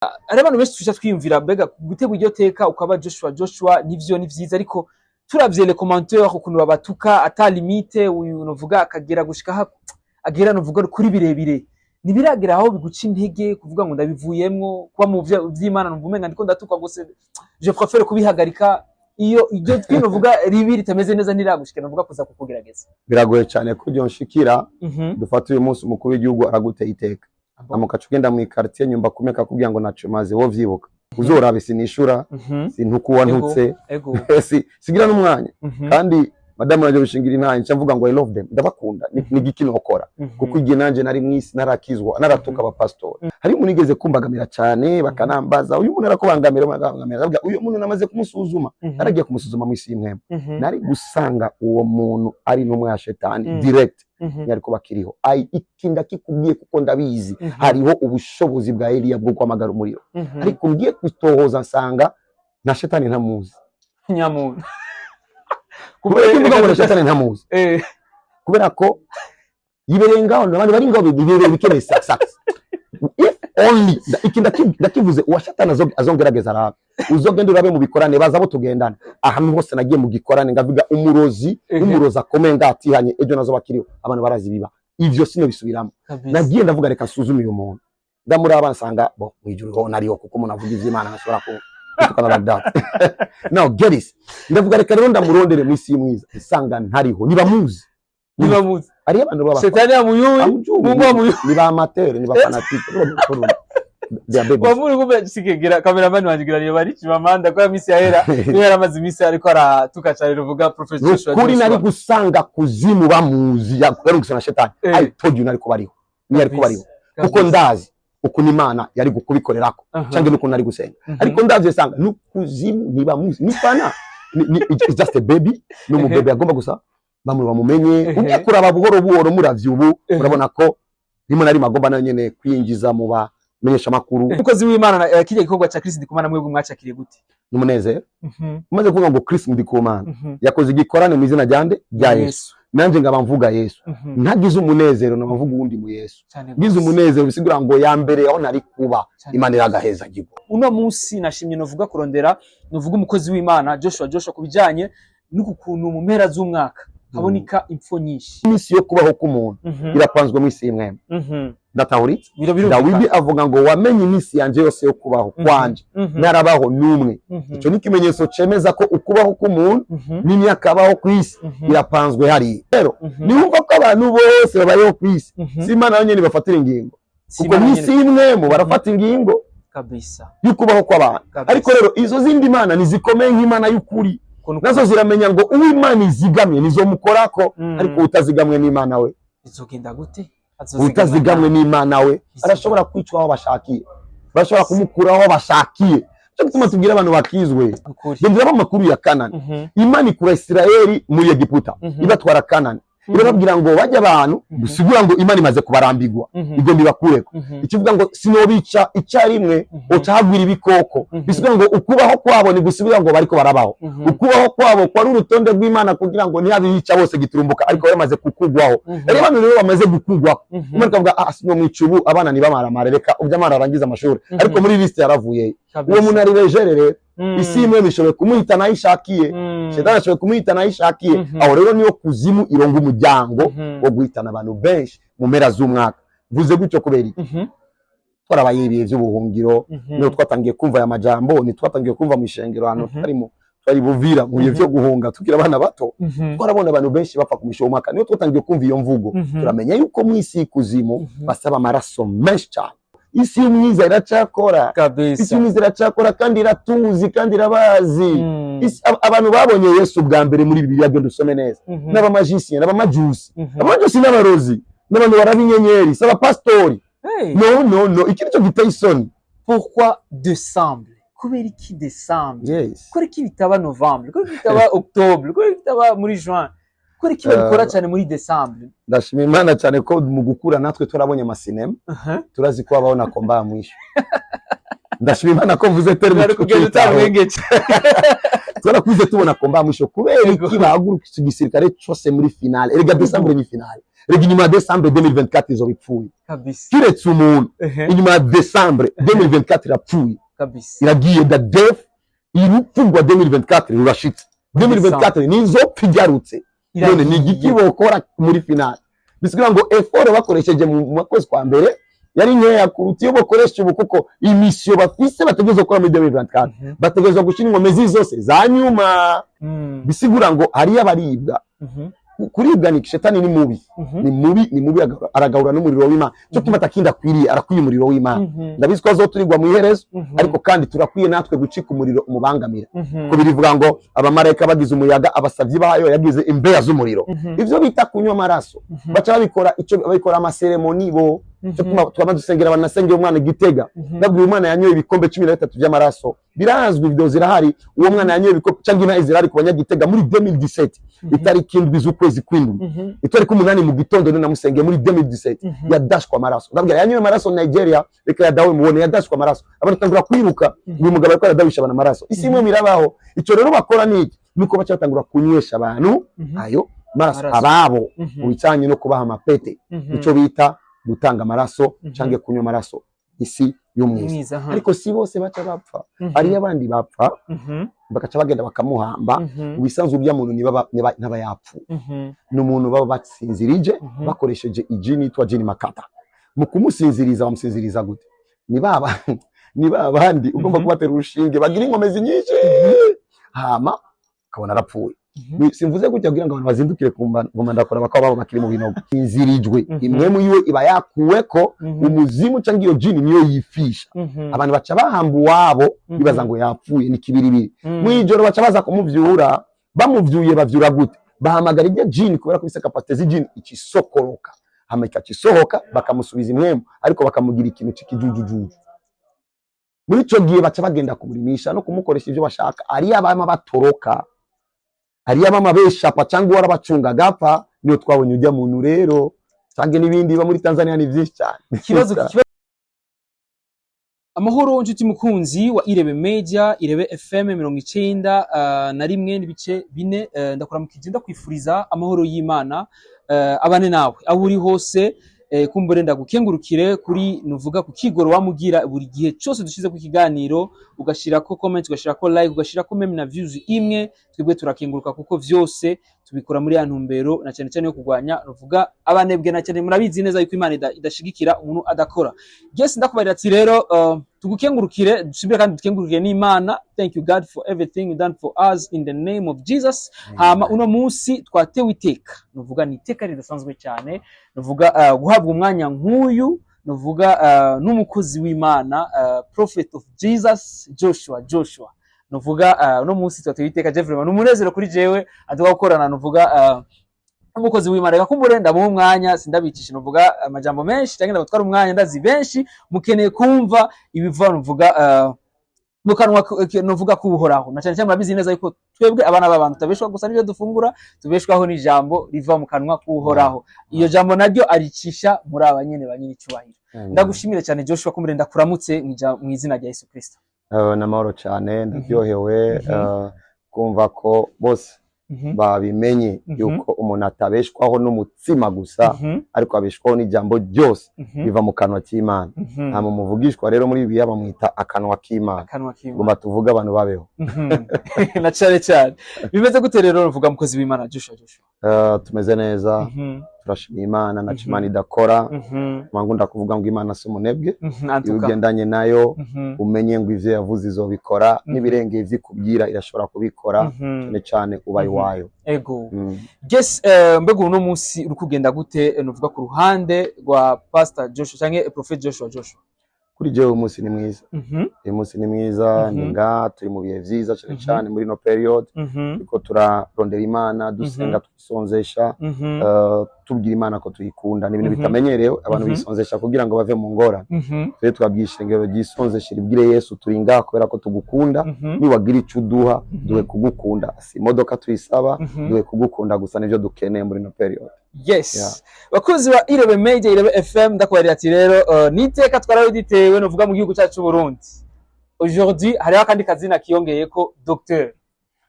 ari abantu benshi tuje twiyumvira mbega gutegura iryo teka ukaba Joshua nivyo ni vyiza ariko turavye les commentaires ukuntu babatuka ata limite uyu novuga akagera gushika agera novuga kuri birebire nibiragera aho biguca intege kuvuga ngo ndabivuyemwo kuba mu vy'Imana numva umenga ndiko ndatuka gose je préfère kubihagarika iyo iryo twinovuga ribi ritameze neza niragushika novuga kuza kukugerageza biragoye cyane ko byo nshikira dufata uyu munsi umukuru w'igihugu araguteye iteka amukacu genda mu quartier nyumba kumeka kugira ngo naco maze wo vyibuka uzorabe sinishura sintuku wantutse sigira n'umwanya kandi madame naje bishingira intanye cyamvuga ngo I love them ndabakunda ni gikino okora kuko igihe nanje nari mwisi narakizwa naratuka aba pastor hari umuntu igeze kumbagamira cyane bakanambaza uyu muntu arakubangamira uyu muntu namaze kumusuzuma naragiye kumusuzuma mu isi y'imwema nari gusanga uwo muntu ari n'umwe ya shetani direct yari ko bakiriho ikinda kikubwiye kuko ndabizi hariho ubushobozi bwa Eliya bwo kwamagara umuriro ariko ngiye kutohoza nsanga na shetani ntamuzi nyamuntu kubera ko ngo shetani ntamuzi kubera ko yiberengaho n'abandi bari ngo bibere bikene sax if only ikinda kivuze uwa shetani azongerageza arabe uzogenda urabe mu bikorane baza bo tugendana ahantu hose nagiye mu gikorane ngavuga umurozi akomeye ngatihanye ejo nazo bakiriho abantu barazi biba ivyo sino bisubiramo nagiye ndavuga reka suzume uyu muntu ndamuraba nsanga bo mwijuru ho nariyo kuko umuntu avuga ivy'Imana nashobora ko tukana like that now get this ndavuga reka rero ndamurondere mu isi mwiza isanga ntariho nibamuzi ari abantu baba shetani amuyuyi mungu amuyuyi niba amateur niba fanatique Wamuri kumbe sikegera cameraman wanjigira niyo bari chimamanda kwa misi yahera niyo yaramaze imisi ariko aratuka cyane ruvuga Professor Joshua kuri nari gusanga kuzimu bamuzi yagarugisa na shetani I told you nari ko bariho kuko ndazi uko Imana yari gukubikorerako cyangwa nuko nari gusenga ariko ndazi sanga nukuzimu nibamuzi nifana it's just a baby no mu baby agomba gusa bamwe bamumenye ujya kuraba buhoro muravye urabona ko rimwe nari magomba nayo nyene kwinjiza mu ba menyesha makuru umukozi w'Imana kijya gikorwa cya Chris Ndikumana mwebwe mwacakiriye gute numunezero umaze kuvuga ngo Chris Ndikumana yakoze igikorane mu izina ryande rya Yesu nanje ngaba mvuga Yesu ntagize umunezero navuga uwundi mu Yesu gize umunezero bisigura ngo ya mbere aho nari kuba Imana iragaheza gibo uno munsi nashimye novuga kurondera novuga umukozi w'Imana Joshua kubijanye n'ukuntu mu mpera z'umwaka haboneka impfo nyinshi imisi yo kubaho k'umuntu irapanzwe mu isi y'imwema datahuritse Dawidi avuga ngo wamenye imisi yanje yose yo kubaho kwanje narabaho numwe ico ni kimenyetso cemeza ko ukubaho k'umuntu n'imyaka abaho kw'isi irapanzwe hari rero niwumva ko abantu bose babayeho kw'isi si Imana yonyene bafatira ingingo kuko n'isi y'imwemo barafata ingingo kabisa y'ukubaho kw'abantu ariko rero izo zindi Imana nizikomeye nk'Imana y'ukuri nazo ziramenya ngo uw'Imana izigamye nizo mukorako ariko utazigamwe n'Imana we izogenda gute utazigamwe n'Imana we arashobora kwicwa aho bashakiye bashobora kumukura aho bashakiye cyo gutuma tugira abantu bakizwe ndumva amakuru ya Kanani Imana ikura Isirayeli muri Egiputa ibatwara Kanani irababwira ngo bajya abantu gusigura ngo Imana imaze kubarambigwa ibyo bibakureko ikivuga ngo sinobica icyarimwe ocagwira ibikoko bisigura ngo ukubaho kwabo ni gusigura ngo bariko barabaho ukubaho kwabo kwa urutonde rw'Imana kugira ngo ntiyabica bose giturumbuka ariko yamaze kukugwaho rero abantu rero bamaze gukugwaho Imana kavuga sino mwicubu abana ni bamaramare reka ubyamara arangiza amashuri ariko muri liste yaravuye uwo muntu ari rejerere isi imwe bishoboye kumuhita nayishakiye shetani ashoboye kumuhita nayishakiye aho rero niyo kuzimu ironga umuryango wo guhitana abantu benshi mu mpera z'umwaka vuze gutyo kubera iki twarabaye ibihe by'ubuhungiro niyo twatangiye kumva aya majambo ni twatangiye kumva mu ishengero hano harimo twari buvira mu bihe byo guhunga tukira abana bato twarabona abantu benshi bapfa ku misho umwaka niyo twatangiye kumva iyo mvugo turamenya yuko mu isi kuzimu basaba amaraso menshi cyane isi mwiza iracakora isi mwiza iracakora kandi iratuzi kandi irabazi abantu babonye Yesu bwa mbere muri Bibiliya byo dusome neza n'abamagiciens n'abamajusi n'abarozi n'abantu barabinyenyeri saba pastori no iki cyo giteye isoni pourquoi décembre kubera iki décembre kubera iki bitaba novembre kubera iki bitaba octobre kubera iki bitaba muri juin kuri kiba bikora cyane muri December ndashima Imana cyane ko mu gukura natwe turabonye amasinema turazi ko ababona komba mwisho ndashima Imana ko vuze terme kugenda utamwengece twarakuze tubona komba mwisho kubera iki bahagurukije igisirikare cyose muri finale erega December ni finale erega inyuma ya December 2024 izo bipfuye kabisa kiretse umuntu inyuma ya December 2024 irapfuye kabisa iragiye da death irupfu rwa 2024 rurashitse 2024 nizo pigarutse none ni igiki bokora muri finale bisigira ngo effort bakoresheje mu kwezi kwa mbere yari nkeya kuruta iyo bakoresha ubu kuko imisio bafise bategereje gukora muri 2024 bategereje gushira ingomezi zose za nyuma bisigura ngo ari abaribwa kuribwa ni shetani ni mubi ni mubi aragahura n'umuriro w'Imana cyo kimata kinda kwiriye arakwiye umuriro w'Imana ndabizi ko azoturigwa mu iherezo ariko kandi turakwiye natwe gucika umuriro umubangamira ko birivuga ngo abamarayika bagize umuyaga abasavyi bayo yagize imbeya z'umuriro ivyo bita kunywa amaraso baca babikora ico babikora amaseremoni bo cyo twama dusengera banasengera umwana Gitega ndabwiye umwana yanyoye ibikombe 13 by'amaraso birazwi video zirahari uwo mwana yanyoye ibikombe cyangwa inta izirari ku banyagitega muri 2017 itariki indwi z'ukwezi kw'indwi itariki 8 mu gitondo namusengeye muri 2017 yadashwa amaraso ndabwiye yanyoye amaraso Nigeria reka yadawe mubone yadashwa amaraso abantu tangura kwiruka uyu mugabo ariko yadawisha abana amaraso isi imwe mirabaho ico rero bakora niki nuko baca batangura kunywesha abantu ayo maraso ababo ubicanye no kubaha amapete ico bita gutanga amaraso cange kunywa amaraso isi y'umwiza ariko si bose baca bapfa ari abandi bapfa bakaca bagenda bakamuhamba ubisanzwe bya muntu niba yapfu n'umuntu baba batsinzirije bakoresheje ijini yitwa jini makata mu kumusinziriza bamusinziriza gute niba abandi ugomba kubatera urushinge bagira inkomezi nyinshi hama kabona arapfuye simvuze gutya kugira ngo abantu bazindukire kumva ndakora bakaba babo bakiri mu binogo inzirijwe imwe mu yiwe iba yakuweko umuzimu cyangwa iyo jini niyo yifisha abantu baca bahamba wabo bibaza ngo yapfuye ni kibiribiri mu ijoro baca baza kumuvyura bamuvyuye bavyura gute bahamagara iryo jini kubera ko bise kapasite z'ijini ikisokoroka hameka kisohoka bakamusubiza imwemo ariko bakamugira ikintu cy'ikijujuju muri ico gihe baca bagenda kumurimisha no kumukoresha ivyo bashaka ari abama batoroka ari abama beshapa cyangwa warabacunga gapfa niyo twabonye ujya muntu rero sange nibindi ba muri Tanzania ni vyinshi cyane kibazo amahoro njuti mukunzi wa Irebe Media Irebe FM 90 na rimwe n'ibice 4 ndakora mukije ndakwifuriza amahoro y'Imana abane nawe aho uri hose kumbure ndagukengurukire kuri nuvuga ku kigoro wamugira buri gihe cyose dushize ku kiganiro ugashira ko comment ugashira ko like ugashira ko meme na views imwe twebwe turakenguruka kuko vyose tubikora muri ya ntumbero na cyane cyane yo kugwanya nuvuga abanebwe na cyane murabizi neza yuko Imana idashigikira umuntu adakora yes ndakubarira ati rero tugukengurukire dushimire kandi dukengurukire n'Imana thank you God for everything you done for us in the name of Jesus hama uno munsi twatewe iteka nuvuga ni iteka ridasanzwe cyane nuvuga guhabwa umwanya nk'uyu nuvuga n'umukozi w'Imana prophet of Jesus Joshua nuvuga uno munsi twatewe iteka Jeffrey n'umunezero kuri jewe aduka gukorana nuvuga umukozi w'Imana reka kumbure ndamuha umwanya sindabicisha nuvuga amajambo menshi cyangwa ndabatwara umwanya ndazi benshi mukeneye kumva ibiva nuvuga mukanwa nuvuga kubuhoraho na cyane cyane murabizi neza yuko twebwe abana b'abantu tabeshwa gusa n'ibyo dufungura tubeshwaho n'ijambo riva mu kanwa kubuhoraho iyo jambo naryo aricisha muri abanyene banyine cyubahiro ndagushimire cyane Joshua kumbure ndakuramutse mu izina rya Yesu Kristo namahoro cyane ndabyohewe kumva ko bose babimenye yuko umuntu atabeshwaho n'umutsima gusa ariko abeshwaho n'ijambo ryose biva mu kanwa k'Imana hama muvugishwa rero muri biya bamwita akanwa k'Imana ngomba tuvuga abantu babeho na cyane bimeze gute rero uvuga mukozi w'Imana Joshua tumeze neza turashimira Imana na Imana idakora mangu ndakuvuga ngo Imana si umunebwe ugendanye nayo umenye ngo ivyo yavuze izobikora n'ibirenge vyikubwira irashobora kubikora cyane ubaye wayo ego yes mbego uno munsi uri kugenda gute nuvuga ku ruhande rwa Pastor Joshua cyangwa Prophet Joshua kuri jewe umunsi ni mwiza umunsi ni mwiza ninga turi mu bihe vyiza cyane muri no period kuko turarondera Imana dusenga tugisonzesha tubwira Imana ko tuyikunda n'ibintu bitamenyerewe abantu bisonzesha kugira ngo bave mu ngora twe twabwishengero gisonzesha ibwire Yesu turinga kubera ko tugukunda ni wagira ico duha duwe kugukunda si imodoka tuyisaba duwe kugukunda gusa nivyo dukeneye muri no period yes bakuzi wa Irebe Media Irebe FM ndakwarira ati rero niteka twarawiditewe novuga mu gihugu cyacu Burundi aujourd'hui hari akandi kazina kiyongeye ko docteur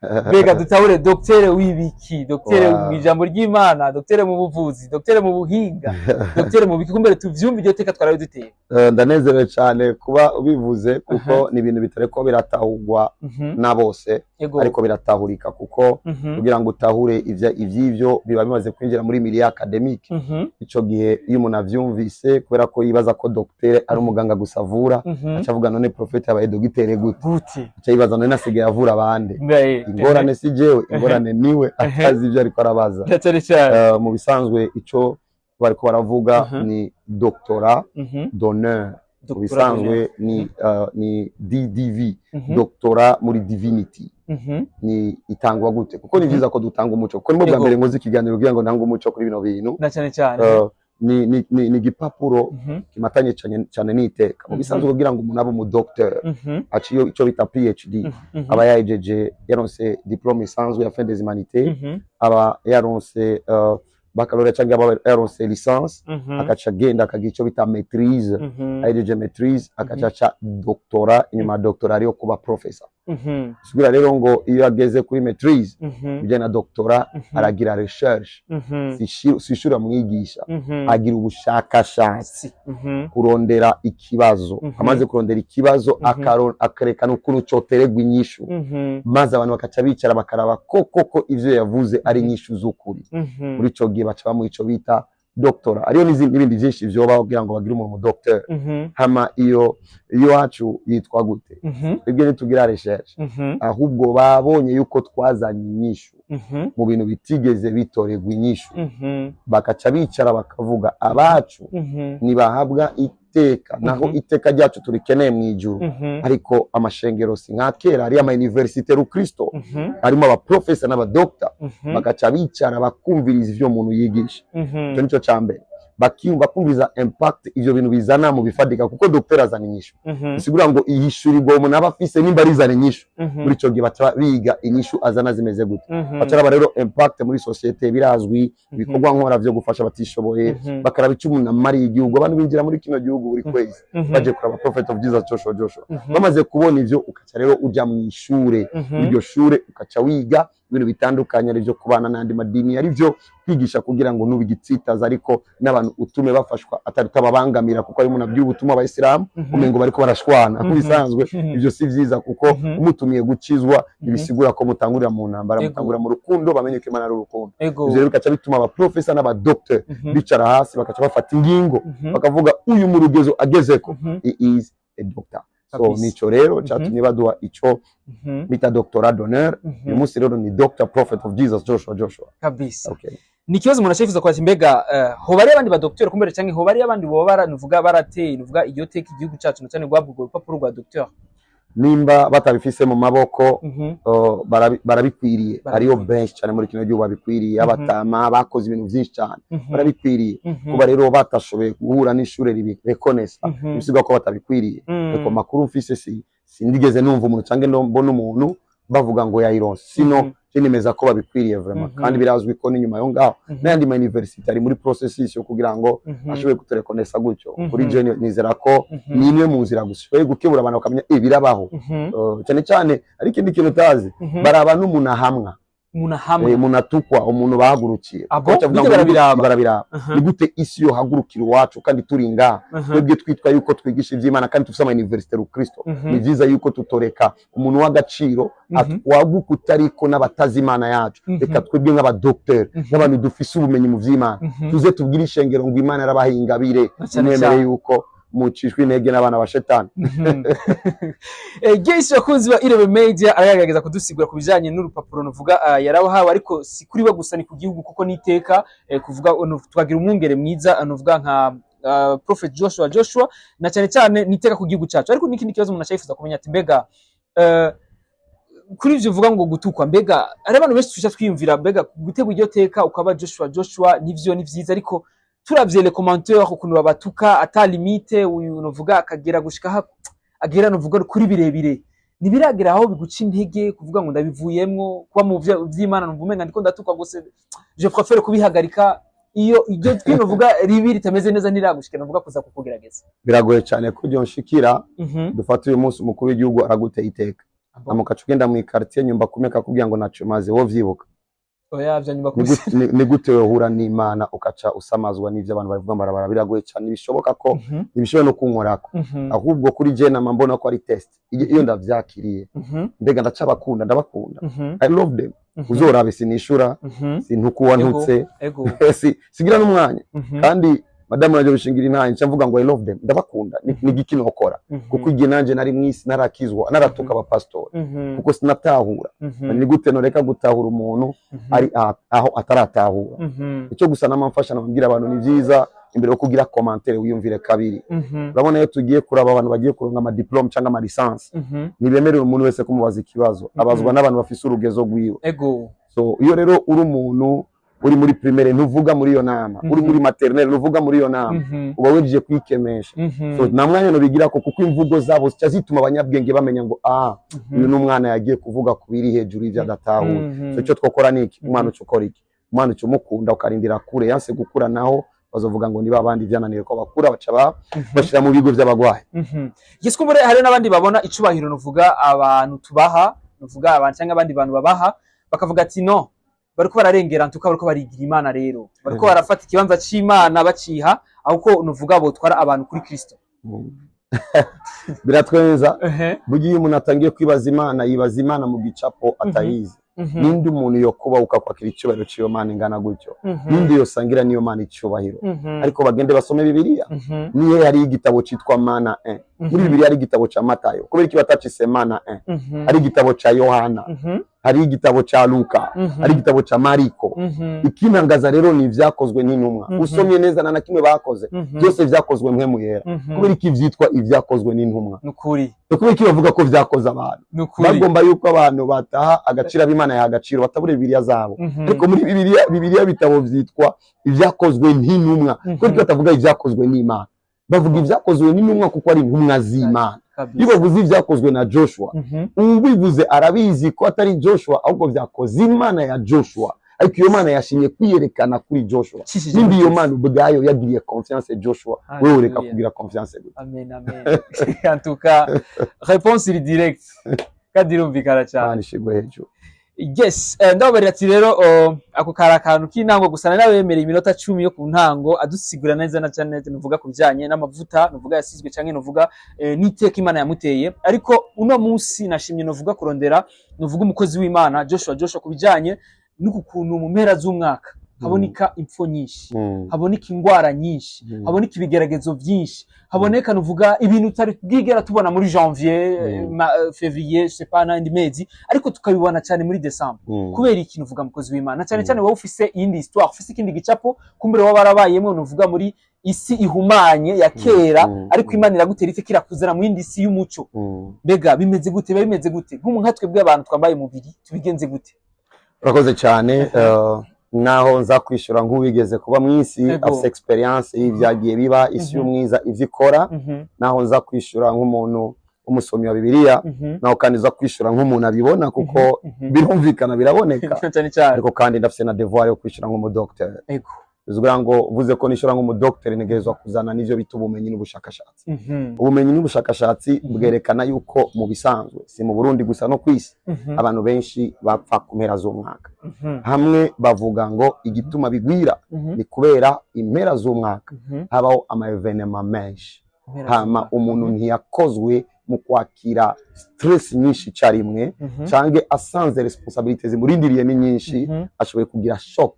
Mbega dutahure docteur w'ibiki, docteur mu ijambo ry'Imana, docteur mu buvuzi, docteur mu buhinga, docteur mu biki, kumbere tuvyumva iryo teka twarabe duteye. Ndanezerewe cyane kuba ubivuze kuko ni ibintu bitareko biratahurwa na bose, ariko biratahurika kuko kugira ngo utahure ivy'ivyo biba bimaze kwinjira muri milieu academique. Ico gihe iyo umuntu avyumvise kubera ko yibaza ko docteur ari umuganga gusavura, acavuga none prophète yabaye docteur gute, aca yibaza none nasigaye avura abandi. Ingorane si jewe, ingorane niwe atazi ivyo ariko arabaza. Mu bisanzwe ico bariko baravuga ni doctorat d'honneur, mu bisanzwe ni DDV, doctorat muri divinity. Ni itangwa gute kuko ni vyiza ko dutanga umuco kuko nimwe bwa mbere ngozi ikiganiro kugira ngo ntange umuco kuri bino bintu na cyane ni gipapuro kimatanye cyane n'iteka. Mu bisanzwe kugira ngo umuntu abe umu docteur aciyo ico bita PhD, aba yajeje yaronse diplôme isanzwe ya fin des humanités, aba yaronse baccalauréat cyangwa aba yaronse licence, akaca genda akagira ico bita maîtrise, ajeje maîtrise akaca doctorat, inyuma doctorat ariyo kuba professor. Sibira rero ngo iyo ageze kuri maîtrise bijyana doctorat aragira recherche, sishura mwigisha, agira ubushakashatsi, kurondera ikibazo, amaze kurondera ikibazo akarekana ukuntu coteregwa inyishu, maze abantu bakaca bicara bakaraba koko ivyo yavuze ari inyishu z'ukuri. Muri ico gihe baca bamuha ico bita doctora. Ariyo n'ibindi byinshi vyoba kugira ngo bagire umuntu docteur. Hama iyo wacu yitwa gute? Ibyo nitugira recherche, ahubwo babonye yuko twazanye inyishu mu bintu bitigeze bitoregwa inyishu, bakaca bicara bakavuga abacu nibahabwa iteka, naho iteka ryacu turikeneye mu ijuru. Ariko amashengero si nka kera, ari ama université rukristo, harimo aba professor n'aba doctor, bakaca bicara bakumviriza ivyo umuntu yigisha. Cyo nico cyambere bakumviriza impact ivyo bintu bizana mu bifadika, kuko docteur azana inyishu. Bisigura ngo ihishurirwa umuntu aba afise nimba rizana inyishu, muri ico gihe baca biga inyishu azana zimeze gute. Baca rero impact muri societe birazwi, ibikorwa nkora vyo gufasha batishoboye, bakaraba icyo umuntu amariye igihugu. Abantu binjira muri kino gihugu buri kwezi baje kuraba Prophet of Jesus Joshua. Bamaze kubona ivyo ukaca rero uja mu ishure, iryo shure ukaca wiga ibintu bitandukanye, ari byo kubana n'andi madini, ari byo kwigisha kugira ngo nubigitsitaza, ariko n'abantu utume bafashwa atari tababangamira, kuko ari umuntu abwira ubutumwa abayisilamu umengo bariko barashwana. Kubisanzwe ivyo si vyiza, kuko umutumiye gukizwa ibisigura ko mutangurira mu ntambara, mutangurira mu rukundo, bamenye ko Imana ari urukundo. Ivyo rero bikaca bituma aba professor n'aba doctor bicara hasi bakaca bafata ingingo, bakavuga uyu mu rugezo agezeko, he is a doctor. So nico rero cyatumye baduha ico bita doctorat d'honneur. Uyu munsi rero ni Dr. Prophet of Jesus Joshua kabisa. Ni kibazo umuntu ashifuza kwa mbega hoba ari abandi ba docteur kumbere cyangwa hoba ari abandi bo nuvuga barateye, nuvuga iyo teka igihugu cyacu cyane gwabwo urupapuro rwa docteur, nimba batabifise mu maboko barabikwiriye. Ariyo benshi cyane muri kino gihugu babikwiriye, abatama bakoze ibintu byinshi cyane barabikwiriye. Kuba rero batashoboye guhura n'ishure ribirekonesa, bisiga ko batabikwiriye. Eko makuru mfise sindigeze numva umuntu cyangwa mbona umuntu bavuga ngo yayironse, sino nemeza ko babikwiriye vraiment. Kandi birazwi ko n'inyuma yo ngaho n'andi ma university ari muri processus yo kugira ngo ashobore kuterekonesa gutyo. Kuri je nizera ko ni imwe mu nzira gusa gukebura abantu bakamenya birabaho. Cyane cyane ariko ikindi kintu utazi, baraba n'umuntu ahamwa, umuntu atukwa, umuntu bahagurukiye, barabiraba ni gute isi yo hagurukira iwacu kandi turi ngaha. Twebwe twitwa yuko twigisha ivy'Imana kandi tufise ama université rukristo. Ni vyiza yuko tutoreka umuntu w'agaciro atwaguka utariko n'abatazi Imana yacu. Reka twebwe nk'aba docteur, n'abantu dufise ubumenyi mu vy'Imana, tuze tubwire ishengero ngo Imana yarabahingabire, nemere yuko mucishwe intege n'abana ba shetani. Gese bakunzi ba Irebe Media aragerageza kudusigura kubijanye n'urupapuro nuvuga yarabahawe, ariko si kuri we gusa ni ku gihugu, kuko niteka kuvuga twagira umwungere mwiza nuvuga nka Prophet Joshua, na cyane cyane niteka ku gihugu cyacu. Ariko n'ikindi kibazo umuntu ashayifuza kumenya ati mbega kuri ivyo uvuga ngo gutukwa, mbega ari abantu benshi tujya twiyumvira mbega gutegwa iryo teka ukaba Joshua nivyo ni vyiza, ariko turavye les commentaires ukuntu babatuka ata limite, uyu nuvuga akagera gushika agera nuvuga kuri birebire, nibiragera aho biguca intege kuvuga ngo ndabivuyemwo kuba mu vy'Imana nuvumenga ndiko ndatuka gose, je préfère kubihagarika. Iyo iryo nuvuga ribi ritameze neza niragushike nuvuga kuza kukugerageza, biragoye cyane ko byo nshikira. Dufata uyu munsi umukuru w'igihugu araguteye iteka, amukaca ugenda mu quartier nyumba kumeka kubwira ngo naco maze wo vyibuka oya vya nyumba kumisa ni gute yohura n'Imana ukaca usamazwa n'ivyo abantu baravuga barabara biragoye cyane bishoboka ko nibishoboye no kunkorako ahubwo kuri je nama mbona ko ari test iyo ndavyakiriye mbega ndacabakunda ndabakunda I love them uzorabe sinishura sintukuwa ntutse sigira n'umwanya kandi madamu naje bishingira intanye cyamvuga ngo I love them ndabakunda ni gikino okora kuko igihe nanje nari mwisi narakizwa naratuka aba pastor kuko sinatahura ni gute no reka gutahura umuntu ari aho ataratahura icyo gusa namamfasha nababwira abantu ni byiza imbere yo kugira commentaire wiyumvire kabiri urabona iyo tugiye kuraba abantu bagiye kuronka ama diplome cyangwa ama licence nibemerera umuntu wese kumubaza ikibazo abazwa n'abantu bafise urugezo gwiwe so iyo rero uri umuntu uri muri primaire ntuvuga muri iyo nama uri muri maternelle ntuvuga muri iyo nama uba wejeje kwikemesha so namwanya no bigira ko kuko imvugo zabo cyazituma abanyabwenge bamenya ngo uyu n'umwana yagiye kuvuga kubiri hejuru y'ivya datahura so cyo twokora niki umwana ucukora iki umwana ucumukunda ukarindira kure yanse gukura naho bazovuga ngo niba abandi byananiye ko bakura baca bashira mu bigo by'abagwaye yeswe muri hari n'abandi babona icubahiro nuvuga abantu tubaha nuvuga abantu cyangwa abandi bantu babaha bakavuga ati no bariko bararengera ntuka bariko barigira Imana rero bariko barafata ikibanza c'Imana baciha ahubwo nuvuga bo twara abantu kuri Kristo biratwenza bugiye umuntu atangiye kwibaza Imana yibaza Imana mu gicapo atayizi nindi umuntu yo kuba ukakwakira icubahiro c'iyo Mana ingana gutyo nindi yo sangira niyo Mana icubahiro ariko bagende basome Bibiliya niye yari igitabo citwa Mana 1 muri Bibiliya ari igitabo ca Matayo kubera iki batacise Mana 1 ari igitabo ca Yohana hari igitabo ca Luka hari igitabo ca Mariko ikinangaza rero ni vyakozwe n'intumwa usomye neza na kimwe bakoze byose vyakozwe mwe muyera kubera iki vyitwa ivyakozwe n'intumwa nukuri kubera iki bavuga ko vyakoze abantu bagomba yuko abantu bataha agaciro ab'Imana ya agaciro batabure Bibiliya zabo ariko muri Bibiliya bitabo vyitwa ivyakozwe n'intumwa kubera iki batavuga ivyakozwe n'Imana bavuga ivyakozwe n'intumwa kuko ari intumwa z'Imana iyo bavuze ivyakozwe na Joshua ubivuze arabizi ko atari Joshua ahubwo vyakoze Imana ya Joshua ariko iyo Mana yashimye kwiyerekana kuri Joshua nimbi iyo Mana ubwayo yagiriye confiance Joshua wewe ureka kugira confiance gute amen en tout cas réponse iri direct kadirumvikana cyane nishigwe hejuru yes ndabarira ati rero ako karakantu kinango gusana nabemereye iminota 10 yo ku ntango adusigura neza na cyane nuvuga kubijanye n'amavuta nuvuga yasizwe canke nuvuga niteka Imana yamuteye ariko uno munsi nashimye nuvuga kurondera nuvuga umukozi w'Imana Joshua kubijanye n'ukuntu mu mpera z'umwaka haboneka impfo nyinshi haboneka ingwara nyinshi haboneka ibigeragezo byinshi haboneka nuvuga ibintu utari bwigera tubona muri janvier février je sais pas n'indi mezi ariko tukabibona cyane muri décembre kubera ikintu uvuga mukozi w'Imana cyane cyane wowe ufise iyindi histoire ufise ikindi gicapo kumbere wabarabayemo nuvuga muri isi ihumanye ya kera ariko Imana iragutera ife kirakuzana mu yindi isi y'umuco mbega bimeze gute nk'umuntu twebwe abantu twambaye mubiri tubigenze gute urakoze cyane naho nza kwishura nk'uwigeze kuba mwisi afite experience y'ivyagiye biba isi y'umwiza ivyikora naho nza kwishura nk'umuntu umusomyi wa Bibiliya naho kandi nza kwishura nk'umuntu abibona kuko birumvikana biraboneka ariko kandi ndafite na devoir yo kwishura nk'umudokteur bivuga ngo uvuze ko nishura nk'umudokteur negerezwa kuzana n'ivyo bita ubumenyi n'ubushakashatsi ubumenyi n'ubushakashatsi bwerekana yuko mu bisanzwe si mu Burundi gusa no kwisi abantu benshi bapfa ku mpera z'umwaka hamwe bavuga ngo igituma bigwira ni kubera impera z'umwaka habaho ama evenement menshi hama umuntu ntiyakozwe mu kwakira stress nyinshi carimwe canke asanze responsabilité zimurindiriye ni nyinshi ashoboye kugira shock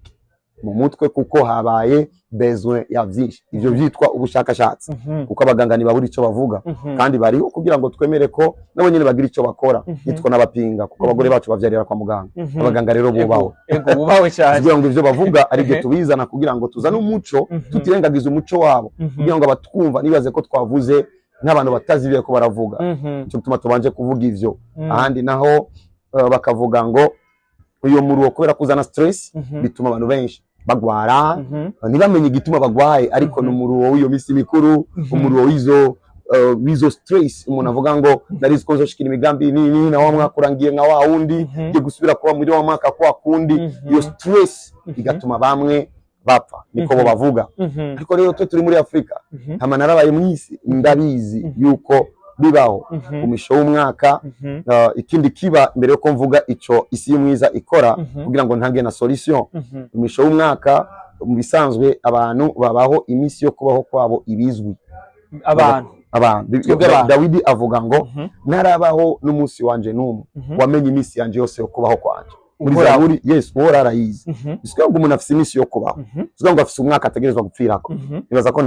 mu mutwe kuko habaye besoin ya vyinshi ivyo vyitwa ubushakashatsi kuko abaganga ni baburi ico bavuga kandi bariho kugira ngo twemere ko nabo nyene bagira ico bakora nitwo n'abapinga kuko abagore bacu bavyarira kwa muganga abaganga rero bubawe cyane kugira ngo ivyo bavuga ari byo tubizana kugira ngo tuzane umuco tutirengagiza umuco wabo kugira ngo abatwumva nibaze ko twavuze n'abantu batazi ibyo ko baravuga cyo gutuma tubanje kuvuga ivyo ahandi naho bakavuga ngo uyo muruwo kubera kuzana stress bituma abantu benshi bagwara ntibamenye igituma bagwaye ariko n'umuruwo w'iyo misi mikuru umuruwo wizo stress umuntu avuga ngo ndarizi ko nzoshikira imigambi nini na wa mwaka urangiye nka wa wundi ngiye gusubira kuba muri wa mwaka kwa kundi iyo stress igatuma bamwe bapfa niko bo bavuga ariko rero twe turi muri Afrika hama narabaye mwisi ndabizi yuko bibaho umisho w'umwaka. Ikindi kiba mbere yo kumvuga ico isi y'umwiza ikora kugira ngo ntange na solution. Umisho w'umwaka mu bisanzwe abantu babaho imisi yo kubaho kwabo ibizwi. Abantu Dawidi avuga ngo narabaho n'umunsi wanje n'umwe wamenye imisi yanje yose yo kubaho kwanje. Muri Zaburi Yesu uhora arayizi. Biswe ngo umuntu afise imisi yo kubaho. Biswe ngo afise umwaka ategerezwa gupfirako. Nibaza ko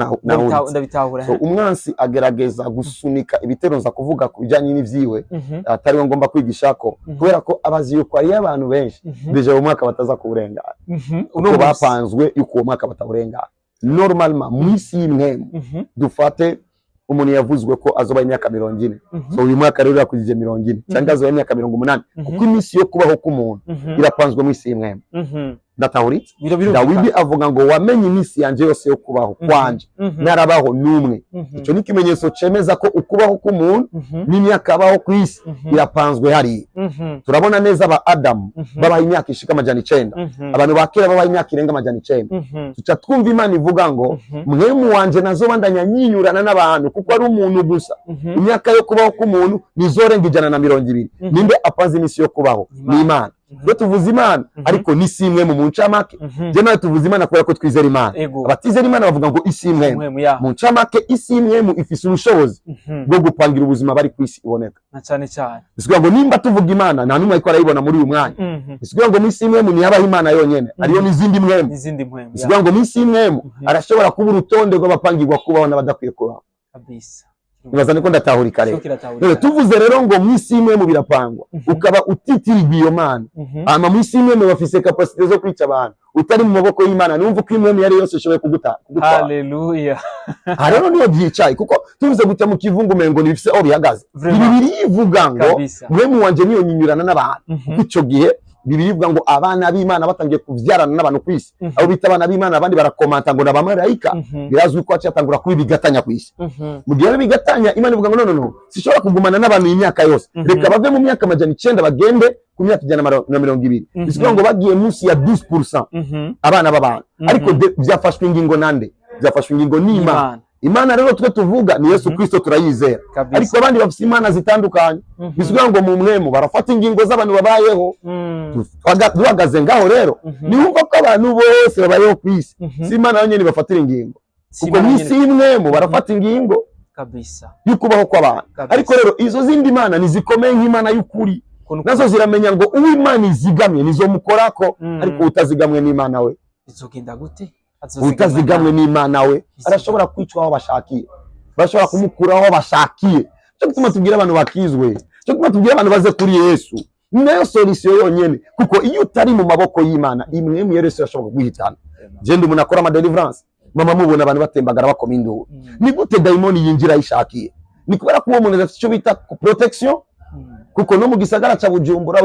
ndabitahura. So umwansi agerageza gusunika ibiteronza kuvuga ku bijanye n'ivyiwe atari ngomba kwigishako kubera ko abazi yuko ari abantu benshi deje mu mwaka bataza kuburengana. Uno bapanzwe yuko uwo mwaka bataburengana. Normalement mwisi y'imwe dufate umuntu yavuzwe ko azoba imyaka 40. So uyu mwaka rero yakujije 40 cyangwa azoba imyaka 80 kuko imisi yo kubaho k'umuntu irapanzwe mwisi y'imwe. Ndatahuritse Dawidi avuga ngo wamenye imisi yanje yose yo kubaho kwanje narabaho n'umwe. Ico ni kimenyetso cemeza ko ukubaho k'umuntu n'imyaka abaho kwisi irapanzwe hari. Turabona neza aba Adam babaha imyaka ishika 900, abantu bakera babaha imyaka irenga 900. Tuca twumva Imana ivuga ngo mwemu wanje nazobandanya nyinyurana n'abantu kuko ari umuntu gusa. Imyaka yo kubaho k'umuntu nizorenga 120. Ninde apanze imisi yo kubaho? Ni Imana. Iyo tuvuze Imana ariko ni simwe mu ncamake. Je nawe tuvuze Imana kubera ko twizera Imana. Abatizera Imana bavuga ngo isimwe mu ncamake. Isimwe mu ifise ubushobozi bwo gupangira ubuzima bari kwisi iboneka na cyane cyane. Bisubiye ngo nimba tuvuga Imana nta numwe ariko arayibona muri uyu mwanya. Bisubiye ngo isimwe mu niyabaho Imana yonyene ariyo n'izindi mwemu. Bisubiye ngo isimwe arashobora kuba urutonde rw'abapangirwa kubaho n'abadakwiye kubaho kabisa. Nibaza niko ndatahurika rero. Tuvuze rero ngo mwisi imwe mu birapangwa ukaba utitirirwa iyo Mana. Ama mwisi imwe mu bafise capacité zo kwica abantu utari mu maboko y'Imana numva ko imwe yari yose ishoboye kuguta. Haleluya. Rero niyo byicaye kuko tuvuze guta mu kivungu mengo nibifise aho bihagaze. Bibiri ivuga ngo mwe mu wanje niyo nyinyurana n'abantu. Ico gihe Bibiri ivuga ngo abana b'Imana batangiye kuvyarana n'abantu kwisi. Abo bita abana b'Imana abandi barakomanta ngo n'abamarayika. Birazwi ko cyatangura kuba bigatanya kwisi. Mu gihe bigatanya Imana ivuga ngo no sishobora kugumana n'abantu imyaka yose. Reka bave mu myaka 900 bagende ku myaka 120. Bisigo ngo bagiye munsi ya 10% abana b'abantu. Ariko byafashwe ingingo nande? Byafashwe ingingo n'Imana. Imana rero twe tuvuga ni Yesu Kristo turayizera. Ariko abandi bafite imana zitandukanye. Bisubiye ngo mu mwemu barafata ingingo z'abantu babayeho. Duhagaze ngaho rero niwumva ko abantu bose babayeho kwisi. Si Imana yonyine bafatira ingingo. Kuko n'isi y'imwemu barafata ingingo kabisa yukubaho kw'abantu. Ariko rero izo zindi mana nizikomeye nk'Imana y'ukuri. Nazo ziramenya ngo uw'Imana izigamye nizo mukorako. Ariko utazigamwe n'Imana we izogenda gute? Utazigamwe n'Imana we arashobora kwicwa aho bashakiye. Bashobora kumukura aho bashakiye. Cyo gutuma tubwira abantu bakizwe. Cyo gutuma tubwira abantu baze kuri Yesu. Niyo solution yonyene kuko iyo utari mu maboko y'Imana imwe mu Yesu ashobora guhitana. Je ndi umuntu akora ama deliverance. Mama mubona abantu batembagara bakoma induru. Ni gute daimoni yinjira yishakiye? Ni kubera ko uwo muntu afite icyo bita protection. Kuko no mu gisagara ca Bujumbura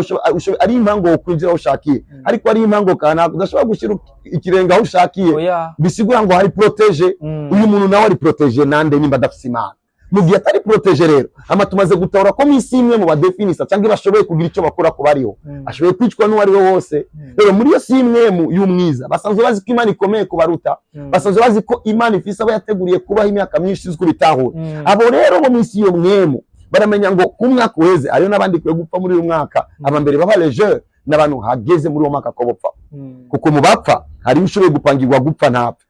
ari impango wo kwinjira ushakiye. Ariko ari impango kana udashobora gushira ikirenga aho ushakiye. Bisigura ngo hari protege. Uyu muntu nawe ari protege nande nimba dafise Imana. Mu gihe atari protege rero amatumaze gutahura ko misi imwe mu badefinisa cyangwa bashoboye kugira icyo bakora ku bariho. Ashoboye kwicwa n'uwari we wose. Rero muri yo si imwe mu y'umwiza basanzwe bazi ko Imana ikomeye kubaruta. Basanzwe bazi ko Imana ifise aba yateguriye kubaho imyaka myinshi izwi bitahura. Abo rero bo misi yo mwemu baramenya ngo ku mwaka uheze ariyo nabandi kwe gupfa muri uyu mwaka abambere baba leger n'abantu hageze muri uwo mwaka ko bopfa. Kuko mu bapfa hari ushoboye gupangirwa gupfa ntapfa.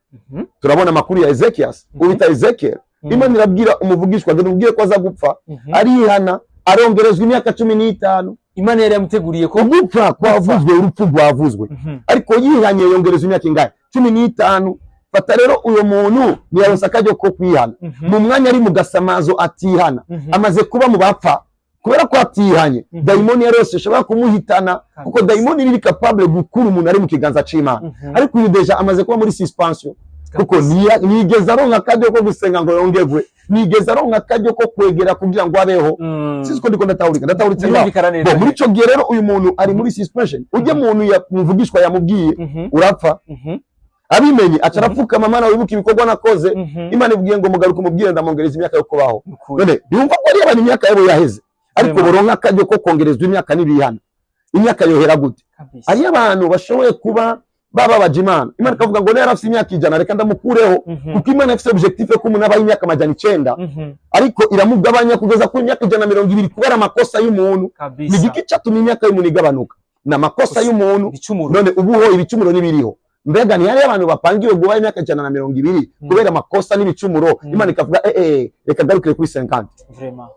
Turabona amakuru ya Ezekias ubita Ezekiel. Imana irabwira umuvugishwa ngo nubwiye ko aza gupfa arihana arongerezwa imyaka 15. Imana yari yamuteguriye ko gupfa kwavuzwe urupfu rwavuzwe. Ariko yihanye yongerezwa imyaka ingahe? 15. Fata rero uyo muntu niyaronsa akajyo ko kwihana. Mu mwanya ari mu gasamazo atihana amaze kuba mu bapfa kubera ko atihanye. Daimoni yarose ashobora kumuhitana kuko daimoni iri capable gukura umuntu ari mu kiganza c'Imana. Ariko uyu deja amaze kuba muri suspension kuko nigeza aronka akajyo ko gusenga ngo yongegwe. Nigeza aronka akajyo ko kwegera kugira ngo abeho. Sisi ko ndiko ndatahuritse ngo muri cyo gihe rero uyu muntu ari muri suspension. Uje muntu yamuvugishwa yamubwiye urapfa. Abimenye acarapfuka mama wibuka ibikorwa nakoze. Imana ibwiye ngo mugaruka umubwire ndamongereza imyaka yo kubaho. None yumva ko ari abantu imyaka yabo yaheze. Ariko boronka akajyo ko kongerezwa imyaka n'ibihana. Imyaka yohera gute? Ari abantu bashoboye kuba baba bajimana Imana ikavuga ngo nera afite imyaka 100 reka ndamukureho kuko Imana ifite objectif yo kumuntu aba imyaka 900 ariko iramugabanya kugeza ku imyaka 120 kubera amakosa y'umuntu ni giki cyatuma imyaka y'umuntu igabanuka na makosa y'umuntu none ubuho ibicumuro nibiriho mbega ni yari abantu bapangiwe guba imyaka 120 kubera amakosa n'ibicumuro Imana ikavuga reka garukire kuri 50 vraiment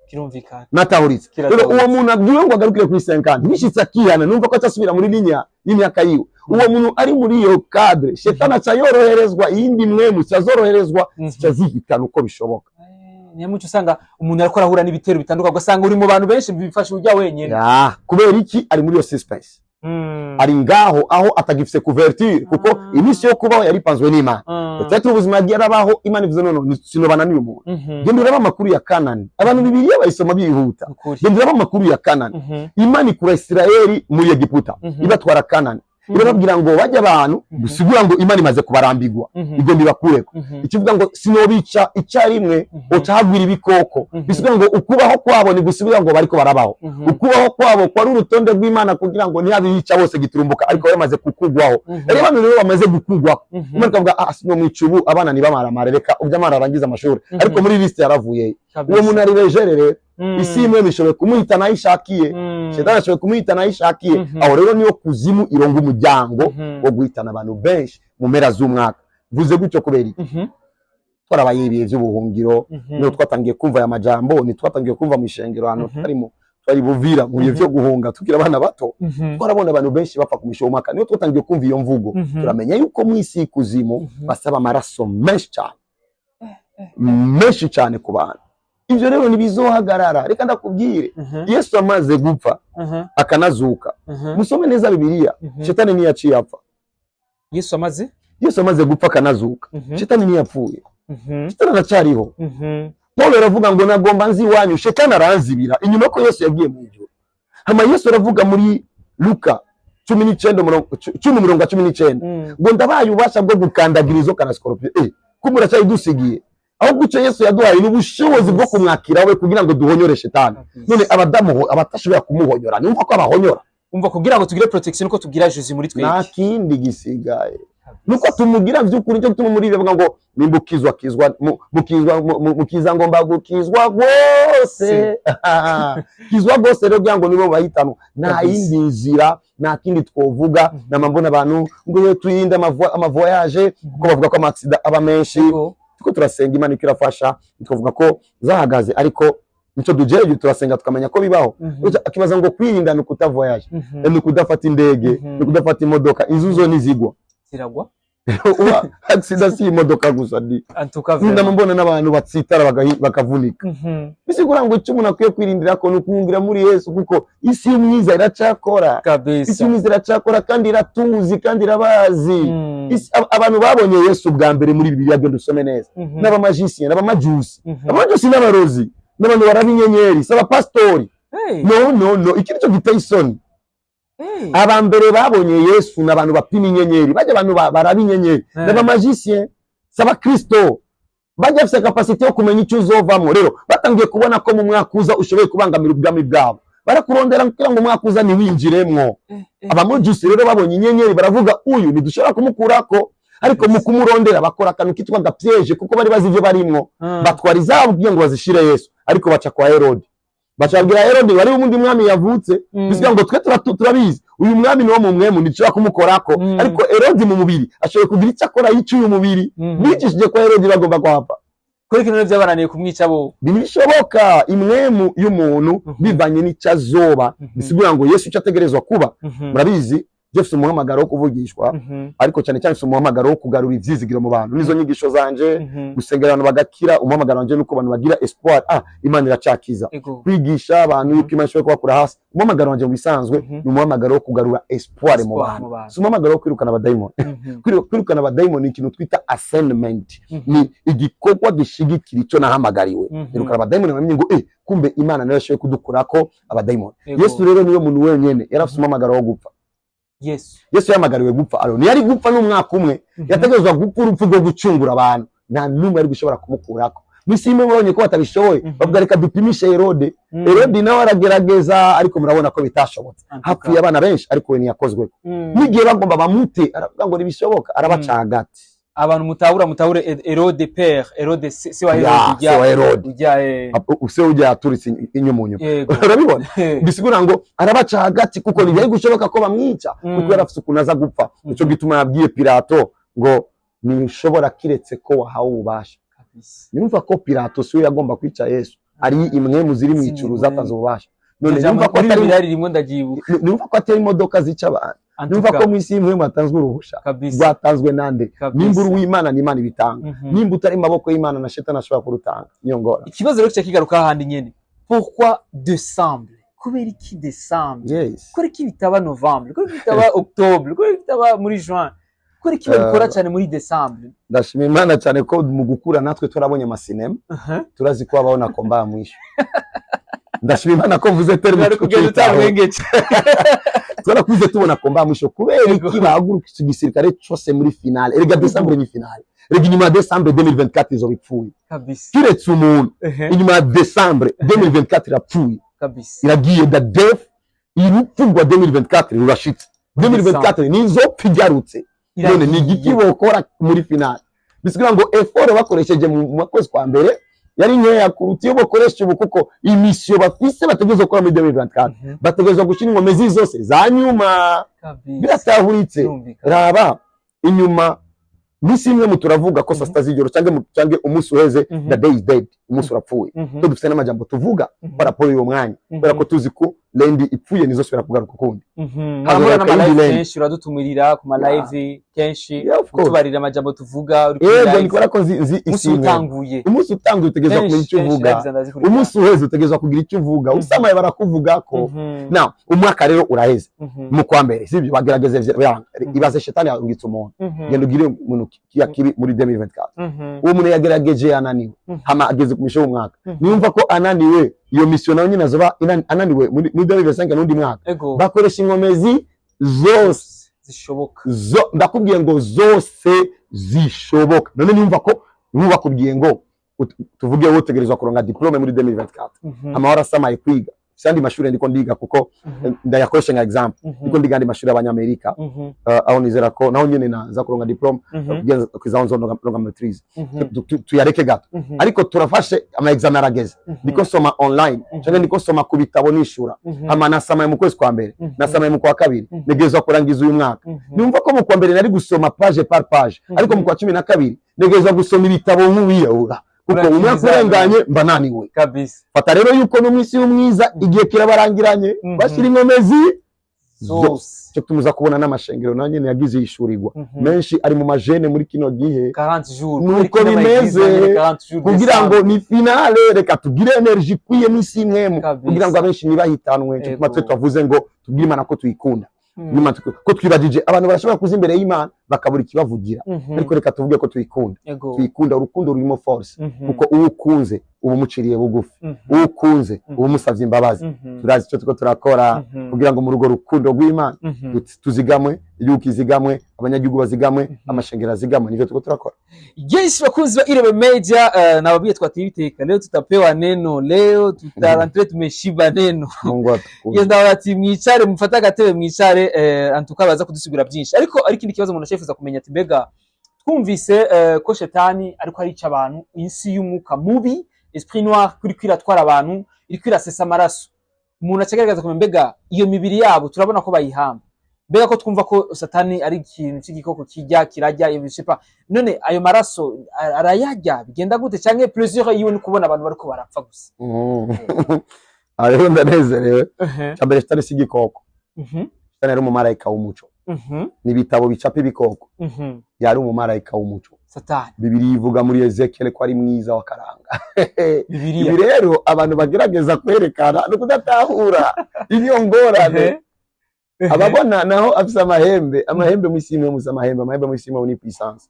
kirumvikana natahuritse rero uwo muntu abwiwe ngo agarukire kuri 50 bishitse akihana numva ko atasubira muri linya y'imyaka yiwe uwo muntu ari muri iyo cadre shetani acayoroherezwa iyindi mwemu cyazoroherezwa cyazihitana uko bishoboka niyo mucyo usanga umuntu ariko arahura n'ibitero bitandukanye ugasanga uri mu bantu benshi bifasha ujya wenyene kubera iki ari muri iyo suspense ari ngaho aho atagifise couverture kuko imisi yo kubaho yari panzwe n'Imana peut-être ubuzima bwarabaho Imana ivuze none sinobana n'uyu muntu gende uraba makuru ya Kanani abantu Bibiliya bayisoma bihuta gende uraba makuru ya Kanani Imana ikura Israeli muri Egiputa ibatwara Kanani irababwira ngo bajya abantu gusigura ngo Imana imaze kubarambigwa ibyo nibakureko ikivuga ngo sinobica icyarimwe ocahagwira ibikoko bisigura ngo ukubaho kwabo ni gusigura ngo bariko barabaho ukubaho kwabo kwa urutonde rw'Imana kugira ngo ntiyabica bose giturumbuka ariko yamaze kukugwaho rero abantu rero bamaze gukugwaho Imana ikavuga sino mwicubu abana ni bamara reka ubyamara arangiza amashuri ariko muri liste yaravuye uwo muntu ari bejerere isi imwe bishoboye kumuhita nayishakiye shetani ashoboye kumuhita nayishakiye aho rero niyo kuzimu ironga umuryango wo guhitana abantu benshi mu mpera z'umwaka vuze gutyo kubera iki twarabaye ibihe by'ubuhungiro niyo twatangiye kumva aya majambo ni twatangiye kumva mu ishengero hano tarimo twari buvira mu bihe byo guhunga tukira abana bato twarabona abantu benshi bapfa ku misho umwaka niyo twatangiye kumva iyo mvugo turamenya yuko mu isi kuzimu basaba amaraso menshi cyane ku bantu ivyo rero nibizohagarara reka ndakubwire Yesu amaze gupfa akanazuka musome neza Bibiliya shetani niyaciye apfa Yesu amaze gupfa akanazuka shetani niyapfuye shetani aracariho Paulo aravuga ngo nagomba nzi wanyu shetani aranzibira inyuma ko Yesu yagiye mu ijuru hama Yesu aravuga muri Luka 10:19 ngo ndabaye ubasha bwo gukandagira izo kana scorpion kumura cyayi dusigiye aho gucyo Yesu yaduhaye n'ubushobozi bwo kumwakira we kugira ngo duhonyore shetani none abadamu abatashobora kumuhonyora numva ko abahonyora umva kugira ngo tugire protection uko tugira Jésus muri twege nta kindi gisigaye nuko tumugira vy'ukuri cyo gutuma muri bivuga ngo nimbukizwa mukiza ngomba gukizwa gose kizwa gose rero byango nibo bahitano nta yindi nzira nta kindi twovuga namambona abantu ngo tuyinde amavoyage kuko bavuga ko amaksida aba menshi tuko turasenga Imana ikirafasha tukavuga ko zahagaze ariko nico dujeje turasenga tukamenya ko bibaho akibaza ngo kwirinda no kutavoyage no kudafata indege no kudafata imodoka izuzo nizigwa ziragwa uba accident si imodoka gusa ndi ndamubona n'abantu batsitara bakavunika bisigura ngo icyo umuntu akwiye kwirindira ko nukungira muri Yesu kuko isi y'umwiza iracakora isi y'umwiza iracakora kandi iratuzi kandi irabazi abantu babonye Yesu bwa mbere muri Bibiliya byo dusome neza n'abamagicien n'abamajusi n'abarozi n'abantu barabinyenyeri saba pastori no iki cyo giteye isoni abambere babonye Yesu n'abantu bapima inyenyeri bajya abantu barabinyenyeri n'abamagicien saba Kristo bajya afite capacity yo kumenya icyo uzovamo rero batangiye kubona ko mu mwaka uza ushoboye kubangamira ubwami bwabo barakurondera kugira ngo umwaka uza niwinjiremwo abamujusi rero babonye inyenyeri baravuga uyu ntidushobora kumukurako ariko mu kumurondera bakora akantu kitwa gapyeje kuko bari bazi ibyo barimwo batwara izabo kugira ngo bazishire Yesu ariko baca kwa Herode bacabwira Herode wari umundi mwami yavutse bisiga ngo twe turabizi uyu mwami niwo mu mwemu nicyo kumukorako ariko Herode mu mubiri ashoboye kugira icyo akora yica uyu mubiri bicishije kwa Herode bagomba kwapfa kuri kino byabaraniye kumwica bo bishoboka imwemu y'umuntu bivanye n'icyazoba bisigura ngo Yesu cyategerezwa kuba murabizi Jefferson umuhamagaro wo kuvugishwa ariko cyane cyane umuhamagaro wo kugarura ivyizigiro mu bantu nizo nyigisho zanje gusengera abantu bagakira umuhamagaro wanje nuko abantu bagira espoir Imana iracakiza kwigisha abantu yuko Imana ishobora kubakura hasi umuhamagaro wanje mu bisanzwe ni umuhamagaro wo kugarura espoir mu bantu si umuhamagaro wo kwirukana abadayimoni kwirukana abadayimoni ni ikintu twita assignment ni igikorwa gishigikira icyo nahamagariwe kwirukana abadayimoni bamenye ngo kumbe Imana nayo yashoboye kudukurako abadayimoni Yesu rero niyo muntu wenyene yarafite umuhamagaro wo gupfa Yesu yamagariwe gupfa aro yari gupfa n'umwaka umwe yategezwa gupfa urupfu rwo gucungura abantu nta numwe ari gushobora kumukurako mwisi imwe babonye ko batabishoboye bavuga reka dupimishe Herode. Herode nawe aragerageza ariko murabona ko bitashobotse, hapfuye abana benshi ariko we ntiyakozwe. N'igihe bagomba bamute aravuga ngo ntibishoboka, arabaca hagati. Abantu mutahure Herode père, Herode se wa Herode use ujya aturitse inyumunyu, urabibona bisigura ngo arabaca hagati kuko ntibyari gushoboka ko bamwica kuko yarafise ukuntu aza gupfa. Nico gituma yabwiye Pilato ngo nishobora kiretse ko wahawe ububasha. Yumva ko Pilato siwe yagomba kwica Yesu, ari imwe muziri mwicuru zatanze ububasha. None yumva ko atari birari rimwe ndagibuka, yumva ko atari imodoka zica abantu, yumva ko mwisi imwe mwatanzwe uruhusha rwatanzwe nande. Nimba uri w'Imana n'Imana ibitanga, nimba utari maboko y'Imana na shetani ashobora kurutanga. Niyo ngora ikibazo rero cyo kigaruka handi nyene. Pourquoi décembre? Kubera iki décembre? Kubera iki bitaba novembre? Kubera iki bitaba octobre? Kubera iki bitaba muri juin? Kubera iki babikora cyane muri décembre? Ndashima Imana cyane ko mu gukura natwe turabonye amasinema, turazi ko ababona komba mwisho. Ndashima Imana ko mvuze terme twarakuze tubona komba mwisho. Kubera iki bahaguruka igisirikare cyose muri finale? Erega décembre ni finale, erega inyuma ya décembre 2024 izo bipfuye kabisa. Kiretse umuntu inyuma ya décembre 2024 irapfuye kabisa, iragiye da death irupfungwa 2024 rurashitse. 2024 nizo pigarutse. None ni igiki bokora muri finale? Bisigira ngo effort bakoresheje mu kwezi kwa mbere yari nkeya kuruta iyo bakoresha ubu, kuko imisio bafise bategereje gukora muri 2024 bategereje gushira ingomezi zose za nyuma biratahuritse. Raba inyuma misi imwe muturavuga ko sasta z'ijoro cange umunsi uheze the day is dead, umunsi urapfuye. To dufite n'amajambo tuvuga paraporo y'uwo mwanya kubera ko tuzi ko lendi ipfuye nizo subira kugaruka kundi. Hamwe n'amalive kenshi uradutumirira ku malive kenshi kutubarira amajambo tuvuga uri kuri nikora ko nzi utanguye. Umunsi utanguye utegezwa kugira icyo uvuga, umunsi uheze utegezwa kugira icyo uvuga, usamaye barakuvuga ko na umwaka rero uraheze mu kwa mbere sibyo bagerageze ibaze shetani yangitse umuntu genda ugire umuntu yakiri muri 2024. Uwo muntu yagerageje ananiwe hama ageze ku misho y'umwaka, niyumva ko ananiwe iyo mission nayo nyine azoba ananiwe muri 2025 n'undi mwaka bakoresha ingomezi zose zishoboka. Ndakubwiye ngo zose zishoboka. None niyumva ko bakubwiye ngo tuvuge wowe utegerezwa kuronga diplome muri 2024 amahora asamaye kwiga sandi mashuri ndiko ndiga kuko ndayakoresha nka example ndiko ndiga andi mashuri y'Abanyamerika aho nizera ko naho nyene naza kuronga diplome kugeza kwizaonzo ronga maîtrise tuyareke gato. Ariko turafashe ama exam arageze ndiko soma online cyane ndiko soma ku bitabo nishura ama nasamaye mu kwezi kwa mbere nasamaye mu kwa kabiri negezwa kurangiza uyu mwaka. Numva ko mu kwa mbere nari gusoma page par page ariko mu kwa 12 negezwa gusoma ibitabo nk'ubiyahura kuko umwaka urenganye mba naniwe kabisa. Fata rero yuko no mwisi y'umwiza igihe kirabarangiranye bashira ingomezi zose cyo tumuza kubona n'amashengero nanye yagize yishurirwa menshi ari mu majene muri kino gihe 40 jours nuko bimeze kugira ngo ni finale reka tugire energy kwiye n'isi imwe kugira ngo abenshi nibahitanwe cyo tuma twavuze ngo tubwire Imana ko tuyikunda nyuma ko twibagije abantu barashobora kuza imbere y'Imana bakabura ikibavugira ariko reka tuvuge ko tuyikunda urukundo rurimo force kuko uwukunze ubu muciriye bugufi uwukunze ubu musavye imbabazi turazi cyo tuko turakora kugira ngo mu rugo rukundo rw'Imana tuzigamwe yuko izigamwe abanyagihugu bazigamwe amashengera zigamwe nivyo tuko turakora. Yes, bakunzi ba Irebe Media nababiye twatibiteka leo tutapewa neno, leo tutarantre tumeshiba neno. Yenda bati mwicare mufata agatebe mwicare antuka baza kudusigura byinshi ariko ikindi kibazo umuntu ashefuza kumenya ati mbega twumvise ko shetani ariko ari abantu insi y'umwuka mubi esprit noir kuri kwiratwara abantu iri kwirasesa amaraso. Umuntu acagaragaza kumenya mbega iyo mibiri yabo turabona ko bayihamba, mbega ko twumva ko satani ari ikintu cy'igikoko kijya kirajya ibishipa, none ayo maraso arayajya bigenda gute cyangwa plaisir yiwe ni kubona abantu bariko barapfa gusa? Ariho ndanezerewe cyambere sitani sigikoko sitani ari umumarayika w'umuco nibitabo bicapa ibikoko yari umumarayika w'umuco satani. Bibiri ivuga muri Ezekiel ko ari mwiza wa karanga. Ibi rero abantu bagerageza kwerekana no kudatahura iyo ngorane ababona naho afisa amahembe mwisimwe muza amahembe mwisimwe ni puissance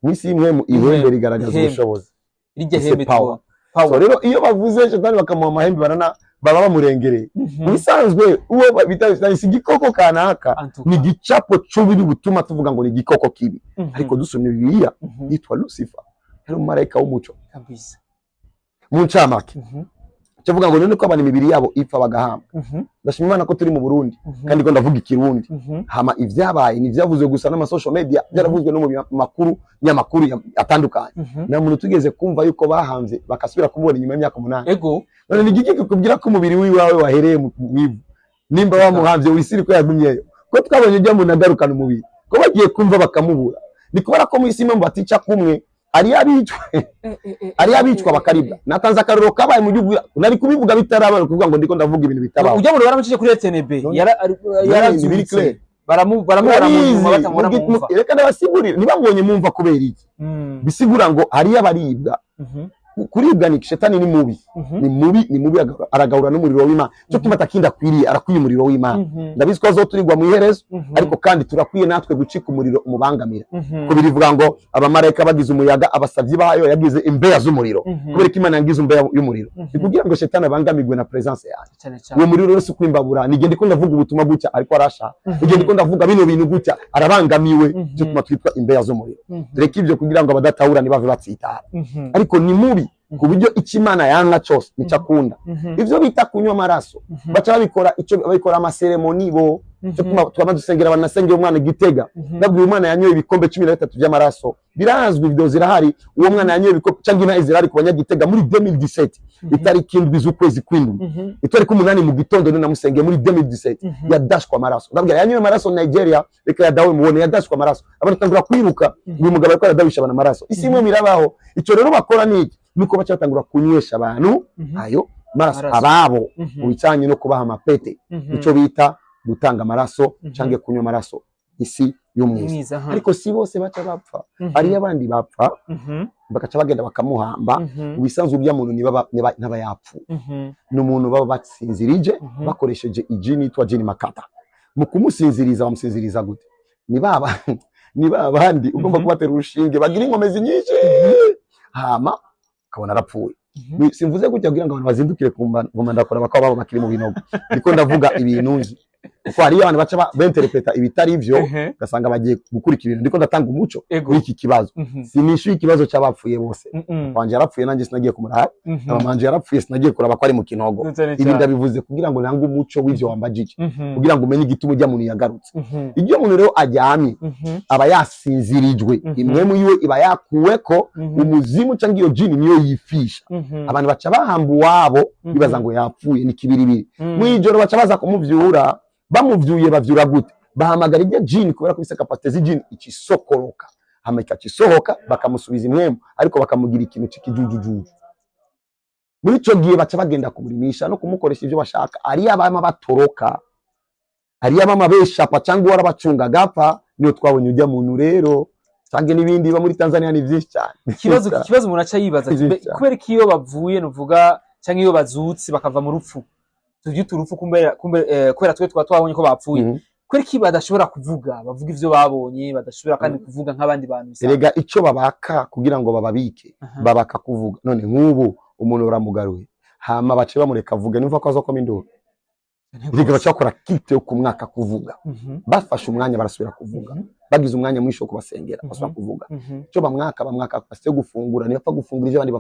mwisimwe mu ihembe rigaragaza ubushobozi iryo hembe power. So rero iyo bavuze shetani bakamuha amahembe baba bamurengereye bisanzwe uwo bitari sigikoko kanaka ni gicapo cy'ubiri butuma tuvuga ngo ni gikoko kibi ariko dusomye Bibiliya yitwa Lucifer yari umumarayika w'umuco kabisa mu ncamake cyavuga ngo none ko abantu imibiri yabo ipfa bagahamba ndashima Imana ko turi mu Burundi kandi ko ndavuga ikirundi hama ivyabaye ni vyavuze gusa n'ama social media byaravuzwe no mu makuru nyamakuru atandukanye na muntu tugeze kumva yuko bahanze bakasubira kumubona nyuma y'imyaka 8 ego none ni giki kubwira ko umubiri wiwawe wahereye mu mwivu nimba wamuhanze wisiri ko yagumyeyo ko twabonye ujya mu nagarukana umubiri ko bagiye kumva bakamubura ni kubera ko mu isi imwe batica kumwe ari abicwa bakaribwa natanze akaruro kabaye mu gihugu nari kubivuga bitaraba kuvuga ngo ndiko ndavuga ibintu bitabaho ujya mu baramucije kuri TNB yarazubitse baramubona mu nyuma batamubona mu mva reka ndabasigurira ntibabonye mumva kubera iki bisigura ngo ari abaribwa kuribwa ni shetani ni mubi ni mubi aragahura n'umuriro w'Imana cyo kimata kinda kwiriye arakwiye umuriro w'Imana ndabizi ko azoturigwa mu iherezo ariko kandi turakwiye natwe gucika umuriro umubangamira ko birivuga ngo abamarayika bagize umuyaga abasavyi bayo yagize imbeya z'umuriro kubera ko Imana yagize imbeya y'umuriro kugira ngo shetani abangamigwe na presence yayo uwo muriro wese kwimbabura nigende ko ndavuga ubutumwa gutya ariko arasha nigende ko ndavuga bino bintu gutya arabangamiwe cyo tuma twitwa imbeya z'umuriro reka ivyo kugira ngo abadatahura nibave batsitara ariko ni mubi ku buryo Imana yanga cyose nicakunda ivyo bita kunywa amaraso baca babikora ico babikora amaseremoni bo twama dusengera banasengera umwana Gitega nabwo umwana yanyoye ibikombe 13 by'amaraso birazwi video zirahari uwo mwana yanyoye ibikombe cyangwa ina Israel ku banyagitega muri 2017 itariki indwi z'ukwezi kw'indwi itariki 8 mu gitondo ni namusengeye muri 2017 yadashwa amaraso ndabwira yanyoye amaraso Nigeria reka yadawe mubone yadashwa amaraso abantu tangura kwiruka uyu mugabo ariko yadabisha abana amaraso isi imwe mirabaho ico rero bakora niki nuko baca batangura kunywesha abantu ayo maraso ababo ubicanye no kubaha amapete ico bita gutanga amaraso cange kunywa amaraso isi y'umwiza ariko si bose baca bapfa ari abandi bapfa bakaca bagenda bakamuhamba ubisanzwe bya muntu niba yapfu n'umuntu baba batsinzirije bakoresheje ijini yitwa jini makata mu kumusinziriza bamusinziriza gute ni babandi ugomba kubatera urushinge bagira inkomezi nyinshi hama kabona arapfuye simvuze gutya kugira ngo abantu bazindukire kumva ndakora bakaba baba bakiri mu binogo ndiko ndavuga ibintu nzi uko hari abantu baca benterpreta ibitari ivyo gasanga bagiye gukurikira ibintu ndiko ndatanga umuco kuri iki kibazo sinishuye ikibazo cy'abapfuye bose kwanje yarapfuye nanjye sinagiye kumurara abamanje yarapfuye sinagiye kuraba ko ari mu kinogo ibi ndabivuze kugira ngo nange umuco w'ivyo wambajije kugira ngo umenye igituma ujya muntu yagarutse iyo muntu rero ajyamye aba yasinzirijwe imwe mu yiwe iba yakuweko umuzimu cyangwa iyo jini niyo yifisha abantu baca bahamba uwabo bibaza ngo yapfuye ni kibiribiri mu ijoro baca baza kumuvyura bamuvyuye bavyura gute bahamagara ijya jini kubera ko bisa capacité z'ijini ikisokoroka hameka kisohoka bakamusubiza imwemo ariko bakamugira ikintu cy'ikijujuju muri ico gihe baca bagenda kumurimisha no kumukoresha ivyo bashaka ari abama batoroka ari abama beshapa cyangwa warabacunga gapfa niyo twabonye ujya muntu rero sange nibindi ba muri Tanzania ni vyinshi cyane ikibazo umuntu aca yibaza kubera ko iyo bavuye nuvuga cyangwa iyo bazutse bakava mu rupfu tuvyita urupfu kubera twe twabonye ko bapfuye kubera ko badashobora kuvuga bavuga ivyo babonye badashobora kandi kuvuga nk'abandi bantu erega ico babaka kugira ngo bababike babaka kuvuga none nk'ubu umuntu uramugaruye hama bace bamureka avuga nimva ko azokoma induru erega bacakora kite yo kumwaka kuvuga bafashe umwanya barasubira kuvuga bagize umwanya mwisho kubasengera basubira kuvuga ico bamwaka base gufungura niba gufungura ivyo abandi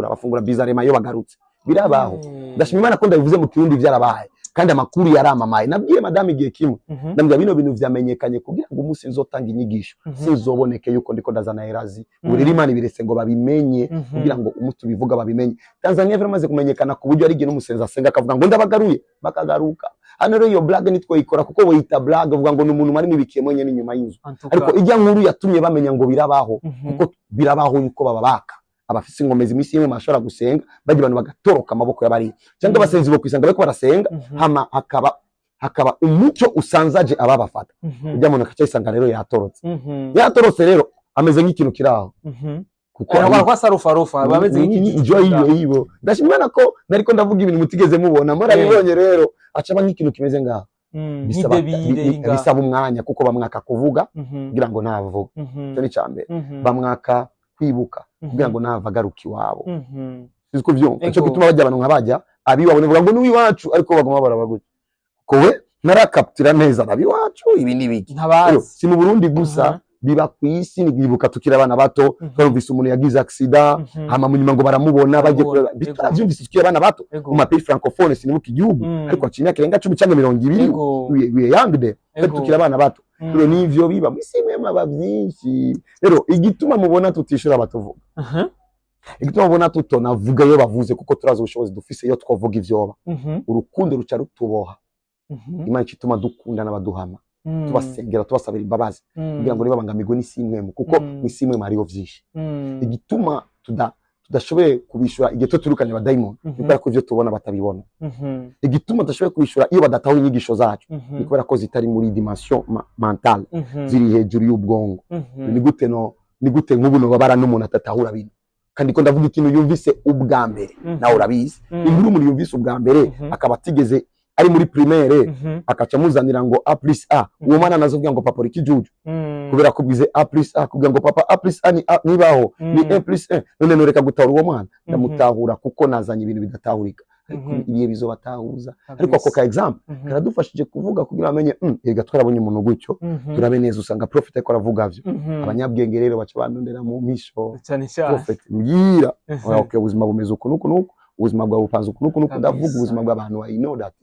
bafungura bizarema yo bagarutse birabaho ndashima Imana ko ndabivuze mu kirundi vyarabaye kandi amakuru yaramamaye nabwiye madame igihe kimwe ndambya bino bintu vyamenyekanye kugira ngo umunsi nzotanga inyigisho sizoboneke yuko ndiko ndazana erazi urira Imana biretse ngo babimenye kugira ngo umutu bivuga babimenye Tanzania viramaze kumenyekana ku buryo ari igihe n'umusenza asenga akavuga ngo ndabagaruye bakagaruka hano rero iyo blague nitwo ikora kuko boyita blague uvuga ngo n'umuntu mari mibikemo nyene nyuma y'inzu ariko ijya nkuru yatumye bamenya ngo birabaho kuko birabaho yuko bababaka abafise ingomezi imisi yemwe mashobora gusenga bagira abantu bagatoroka amaboko y'abari cyangwa abasenzi bo kwisanga bariko barasenga hama hakaba umucyo usanzaje ababafata ujya muntu akacayisanga rero yatorotse rero ameze nk'ikintu kiraho kuko kwa sarufa bameze nk'iki hiyo ndashimana ko nariko ndavuga ibintu mutigeze mubona murabibonye rero acaba nk'ikintu kimeze ngaho bisaba umwanya kuko bamwaka kuvuga kugira ngo navuga cyo ni cyambere bamwaka kwibuka kugira ngo navagaruka iwabo siziko byo cyo gituma bajya abantu nkabajya abiwabo nivuga ngo n'uwiwacu ariko bagoma barabaguye ko we narakaptira neza abiwacu ibi nibiki si mu Burundi gusa biba kwisi nigibuka tukira abana bato twumvise umuntu yagize accident hama munyuma ngo baramubona bagiye bitavyumvise tukira abana bato mu mapays francophone sinibuka igihugu ariko acinya kirenga 10 cyangwa 20 we young de tukira abana bato rero nivyo biba mwisimwe maba byinshi rero igituma mubona tutishura abatuvuga igituma mubona tutonavuga yo bavuze kuko turazi ubushobozi dufise yo twavuga ivyoba urukundo ruca rutuboha Imana ituma dukunda n'abaduhama tubasengera tubasabira imbabazi kugira ngo nibabangamigwe n'isimwemu kuko n'isimwemu hariyo vyinshi igituma tudashoboye kubishura igihe turukanye abadayimoni kubera ko ivyo tubona batabibona igituma tudashoboye kubishura iyo badataho inyigisho zacu ni kubera ko zitari muri dimension mentale ziri hejuru y'ubwongo ni gute nk'ubu no babara n'umuntu atatahura bintu kandi ko ndavuga ikintu yumvise ubwa mbere nawe urabizi inkuru umuntu yumvise ubwa mbere akaba atigeze ari muri primaire akaca muzanira ngo A+A uwo mwana nazovuga ngo papa rikijuju kubera kubwize A+A kugira ngo papa A+A nibaho ni A+1 none noreka gutahura uwo mwana ndamutahura kuko nazanye ibintu bidatahurika ariko ibiye bizobatahuza ariko ako ka example karadufashije kuvuga kugira amenye ega twarabonye umuntu gutyo turabe neza usanga prophet ariko aravuga vyo abanyabwenge rero baca bandondera mu misho prophet mbira okay ubuzima bumeze uko nuko ubuzima bwawe bupanze uko nuko ndavuga ubuzima bw'abantu I know that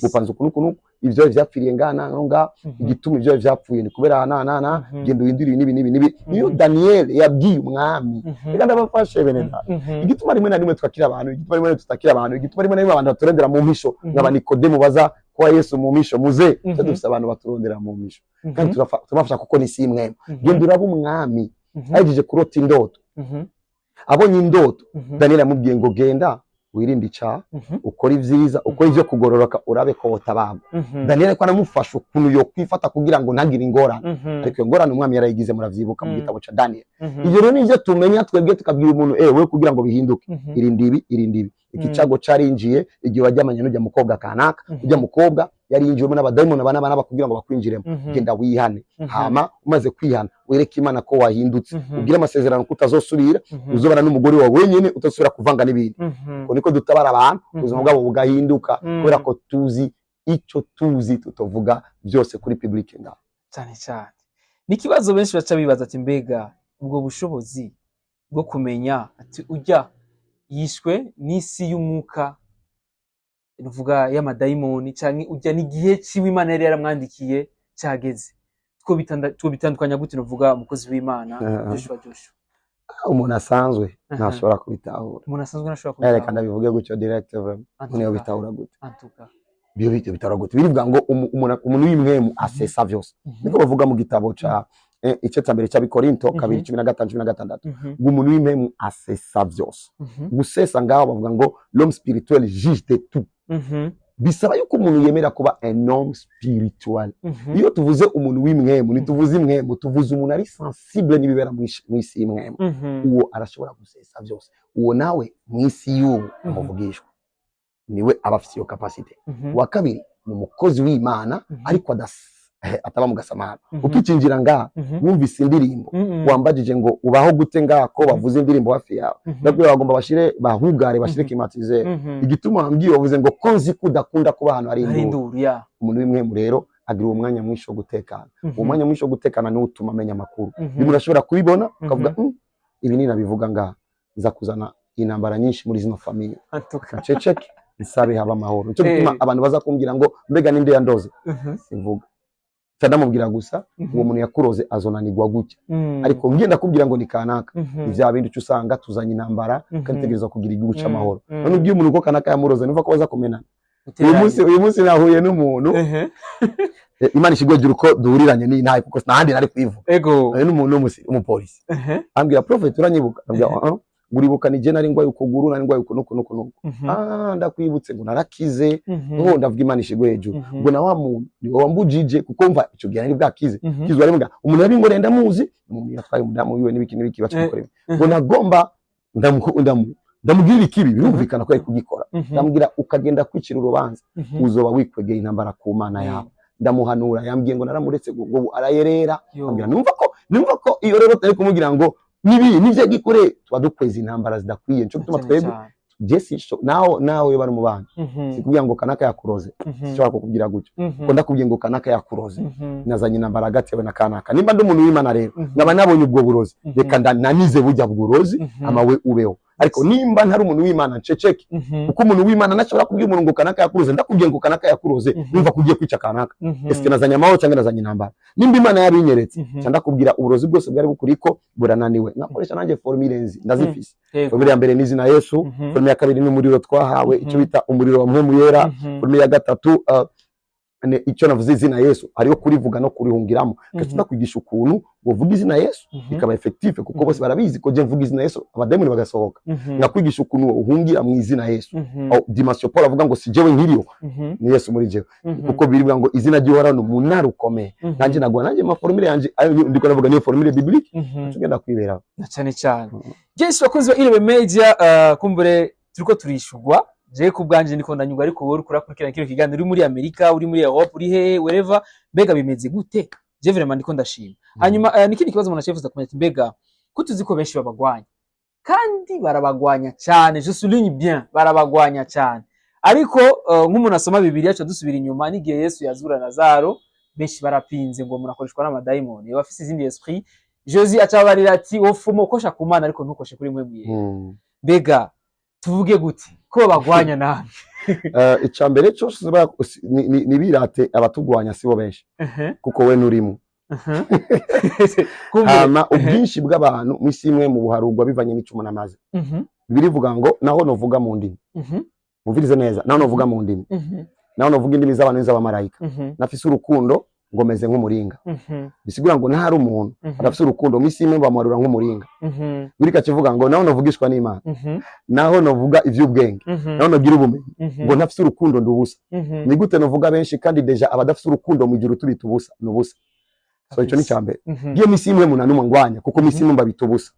bupanze uko nuko ivyo vyapfiriye ngana nga igituma ivyo vyapfuye ni kubera genda uhindura nibi niyo Daniel yabwiye umwami reka ndabafashe bene igituma rimwe na rimwe twakira abantu igituma rimwe tutakira abantu igituma rimwe na rimwe abantu baturondera mu misho nkaba Nikodemo baza kwa Yesu mu misho muze dufise abantu baturondera mu misho kandi turafasha kuko ni simwe genda uraba umwami ayijije kurota indoto abonye indoto Daniel yamubwiye ngo genda wirinde ica ukora ivyiza ukora ivyo kugororoka urabe ko wotabagwa Daniel ko anamufasha ukuntu yo kwifata kugira ngo ntagire ingorane ariko ingorane umwami yarayigize muravyibuka mu gitabo ca Daniel ivyo rero nivyo tumenya twebwe tukabwira umuntu we kugira ngo bihinduke irindi ibi ikicago carinjiye igihe wajyamanye n'ujya mukobwa kanaka ujya mukobwa yari yinjiyemo n'abadayimoni abana kugira ngo bakwinjiremo genda wihane hama umaze kwihana wereke Imana ko wahindutse ugira amasezerano kutazosubira uzobana n'umugore wawe wenyene utasubira kuvanga n'ibindi ko niko dutabara abantu ubuzima bwabo bugahinduka kubera ko tuzi ico tuzi tutovuga byose kuri public nda cyane n'ikibazo benshi baca bibaza ati mbega ubwo bushobozi bwo kumenya ati ujya yishwe n'isi y'umwuka nuvuga y'amadayimoni canke ujya n'igihe ciwe Imana yari yaramwandikiye cyageze two bitandukanya gute nuvuga umukozi w'Imana Joshua umuntu asanzwe ntashobora kubitahura umuntu asanzwe ntashobora kubitahura reka ndabivuge gutyo direct niyo bitahura gute biyo bitahura gute birivuga ngo umuntu w'imwemu asesa vyose niko bavuga mu gitabo ca ice cyambere cya Bikorinto 2:15-16 umuntu w'imwemu asesa vyose gusesa ngaho bavuga ngo l'homme spirituel juge de tout bisaba yuko umuntu yemera kuba un homme spirituel iyo tuvuze umuntu w'imwemu nituvuze imwemu tuvuze umuntu ari sensible n'ibibera mw'isi y'imwemu uwo arashobora gusesa vyose uwo nawe mw'isi y'ubu amuvugishwa niwe abafite iyo capacity wa kabiri ni umukozi w'Imana ariko ataba mu gasamara ukicinjira ngaha wumvise indirimbo wambajije ngo ubaho gute ngaha ko bavuze indirimbo hafi yawe ndabwo bagomba bashire bahugare bashire climatiseur igituma wambwiye bavuze ngo konzi kudakunda kuba ahantu ari induru umuntu w'imwe rero agira umwanya mwisho gutekana umwanya mwisho gutekana ni utuma amenya amakuru bimuntu ashobora kubibona ukavuga ibi ni nabivuga ngaha nza kuzana intambara nyinshi muri zino famille ceceke nsabe haba amahoro cyo gituma abantu baza kumbwira ngo mbega ninde yandoze sivuga ndamubwira gusa uwo muntu yakuroze azonanirwa gutya ariko ngenda kubwira ngo ni kanaka ivya bindi cyusanga tuzanye intambara kandi tegereza kugira igihugu cy'amahoro none ubwiye umuntu ko kanaka yamuroze numva ko baza kumenana uyu munsi nahuye n'umuntu Imana ishigwe uko duhuriranye ni ntaye kuko nahandi nari kwivuga n'umuntu w'umupolisi ambwira prophet uranyibuka ambwira nguribuka ni je nari ngwaye ukuguru nari ngwaye nuko ndakwibutse ngo narakize ngo ndavuga Imana ishigwe hejuru ngo na wa muntu ni wambujije kuko mva ico gihe nari bwakize kizwa ari mbwa umuntu yari ngo renda muzi umuntu yatwaye umudamu wiwe n'ibiki bacamukorera ngo nagomba ndamubwira ikibi birumvikana ko ari kugikora ndamubwira ukagenda kwicira urubanza uzoba wikwegeye intambara ku Mana yawe ndamuhanura yambwiye ngo naramuretse ngo arayerera ambwira numva ko iyo rero tari kumubwira ngo nibi nivyo gikore tuba dukweza intambara zidakwiye cyo gutuma Jesse show nawe bari mu bana sikubwira ngo kanaka yakuroze sishobora kukubwira gutyo ko ndakubwiye ngo kanaka yakuroze nazanye nambara gatewe na kanaka nimba ndi umuntu w'Imana rero ngaba nabonye ubwo burozi reka nanize bujya burozi amawe ubeho ariko nimba ntari umuntu w'Imana nceceke kuko umuntu w'Imana nashobora kubwira umuntu ngo kanaka yakuroze ndakubwiye ngo kanaka yakuroze numva kugiye kwica kanaka eske nazanye amaho cyangwa nazanye nambara nimba Imana yabinyeretse cyangwa kubwira uburozi bwose bwari bukuriko burananiwe nakoresha nanjye formule nzi ndazifise formule ya mbere ni izina Yesu formule ya kabiri ni umuriro twahawe icyo bita umuriro wa mpemu yera formule ya gatatu icyo navuze izina Yesu hariyo kurivuga no kurihungiramo kandi nakwigisha ukuntu uvuga izina Yesu bikaba effective kuko bose barabizi ko je mvuga izina Yesu abademoni bagasohoka nakwigisha ukuntu uhungira mu izina Yesu Dimasio Paul avuga ngo si jewe nkiriyo ni Yesu muri jewe kuko birivuga ngo izina ry'Uhoraho umunara ukomeye nanje nagwa nanje ma formule yanje ndiko navuga niyo formule biblique tugenda kwibera cyane cyane Yesu bakunze ba Irebe Media kumbure turiko turishugwa je kubganje ndiko ndanyuga ariko wowe ukurakurikirana kino kiganiro uri muri Amerika uri muri Europe uri he wherever mbega bimeze gute je vraiment ndiko ndashima hanyuma nikindi kibazo umuntu achefuza kumenya mbega kutuziko benshi babagwanya kandi barabagwanya cyane je souligne bien barabagwanya cyane ariko nk'umuntu asoma Bibiliya cyo dusubira inyuma n'igihe Yesu yazura Lazaro benshi barapinze ngo murakoreshwa n'amadayimoni bafise izindi esprit Josi acabarira ati ofumo ukosha kumana ariko ntukoshe kuri mwe mwiye mbega tuvuge gute ko bagwanya nabi icambere cyose nibirate abatugwanya sibo benshi kuko we nurimo hama ubwinshi bw'abantu misimwe mu buharugwa bivanye n'icuma namaze birivuga ngo naho novuga mu ndimi muvirize neza naho novuga mu ndimi naho novuga indimi z'abantu n'iz'abamarayika nafise urukundo ngomeze nk'umuringa bisigura ngo ntari umuntu adafise urukundo misimwe bamwarura nk'umuringa birika kivuga ngo naho novugishwa n'Imana naho novuga ivy'ubwenge naho nogira ubumenyi ngo ntafise urukundo ndubusa ni gute novuga benshi kandi deja abadafise urukundo mu gihe tubita ubusa nubusa so ico ni cyambere giye misimwe munanuma ngwanya kuko misimwe mbabita ubusa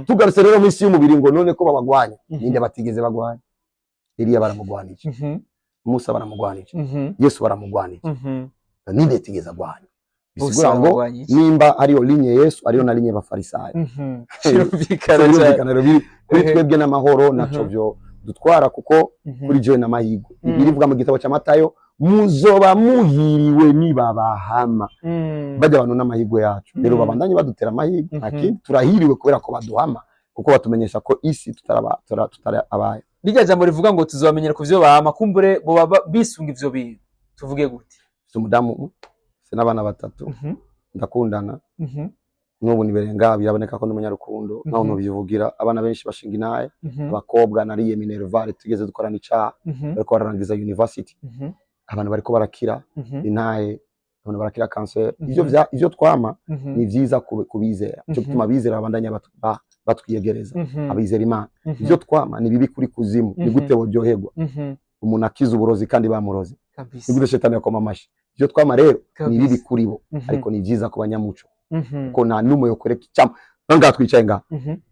tugarutse rero misi y'umubiri ngo none ko babagwanya ninde batigeze bagwanya Eliya baramugwanije Musa baramugwanije Yesu baramugwanije ninde tigeze agwanya bisigura ngo nimba ariyo linye Yesu ariyo na linye y'abafarisayo birumvikana kuri twebwe n'amahoro naco byo dutwara kuko kuri jewe n'amahigo birivuga mu gitabo cya Matayo muzoba muhiriwe nibabahama bajya abantu n'amahigo yacu rero babandanye badutera amahigo akindi turahiriwe kubera ko baduhama kuko batumenyesha ko isi tutarabaye rijya jambo rivuga ngo tuzobamenyera ku byo bahama kumbure bo bisunga ivyo bintu tuvuge gute umudamu se n'abana batatu ndakundana n'ubu niberenga biraboneka ko n'umunyarukundo naho nubivugira abana benshi bashinga inaye abakobwa nariye Minerval tugeze dukorana icaha bariko bararangiza university abantu bariko barakira inaye abantu barakira cancer ivyo twama ni vyiza kubizera cyo gutuma bizera abandanya batwiyegereza abizera Imana ivyo twama ni bibi kuri kuzimu ni gute boryoherwa umuntu akiza uburozi kandi bamuroze ni gute shetani yakoma amashi ivyo twama rero ni bibi kuri bo ariko ni vyiza ku banyamuco ko nta numwe yokoreka icyama nanga twicaye nga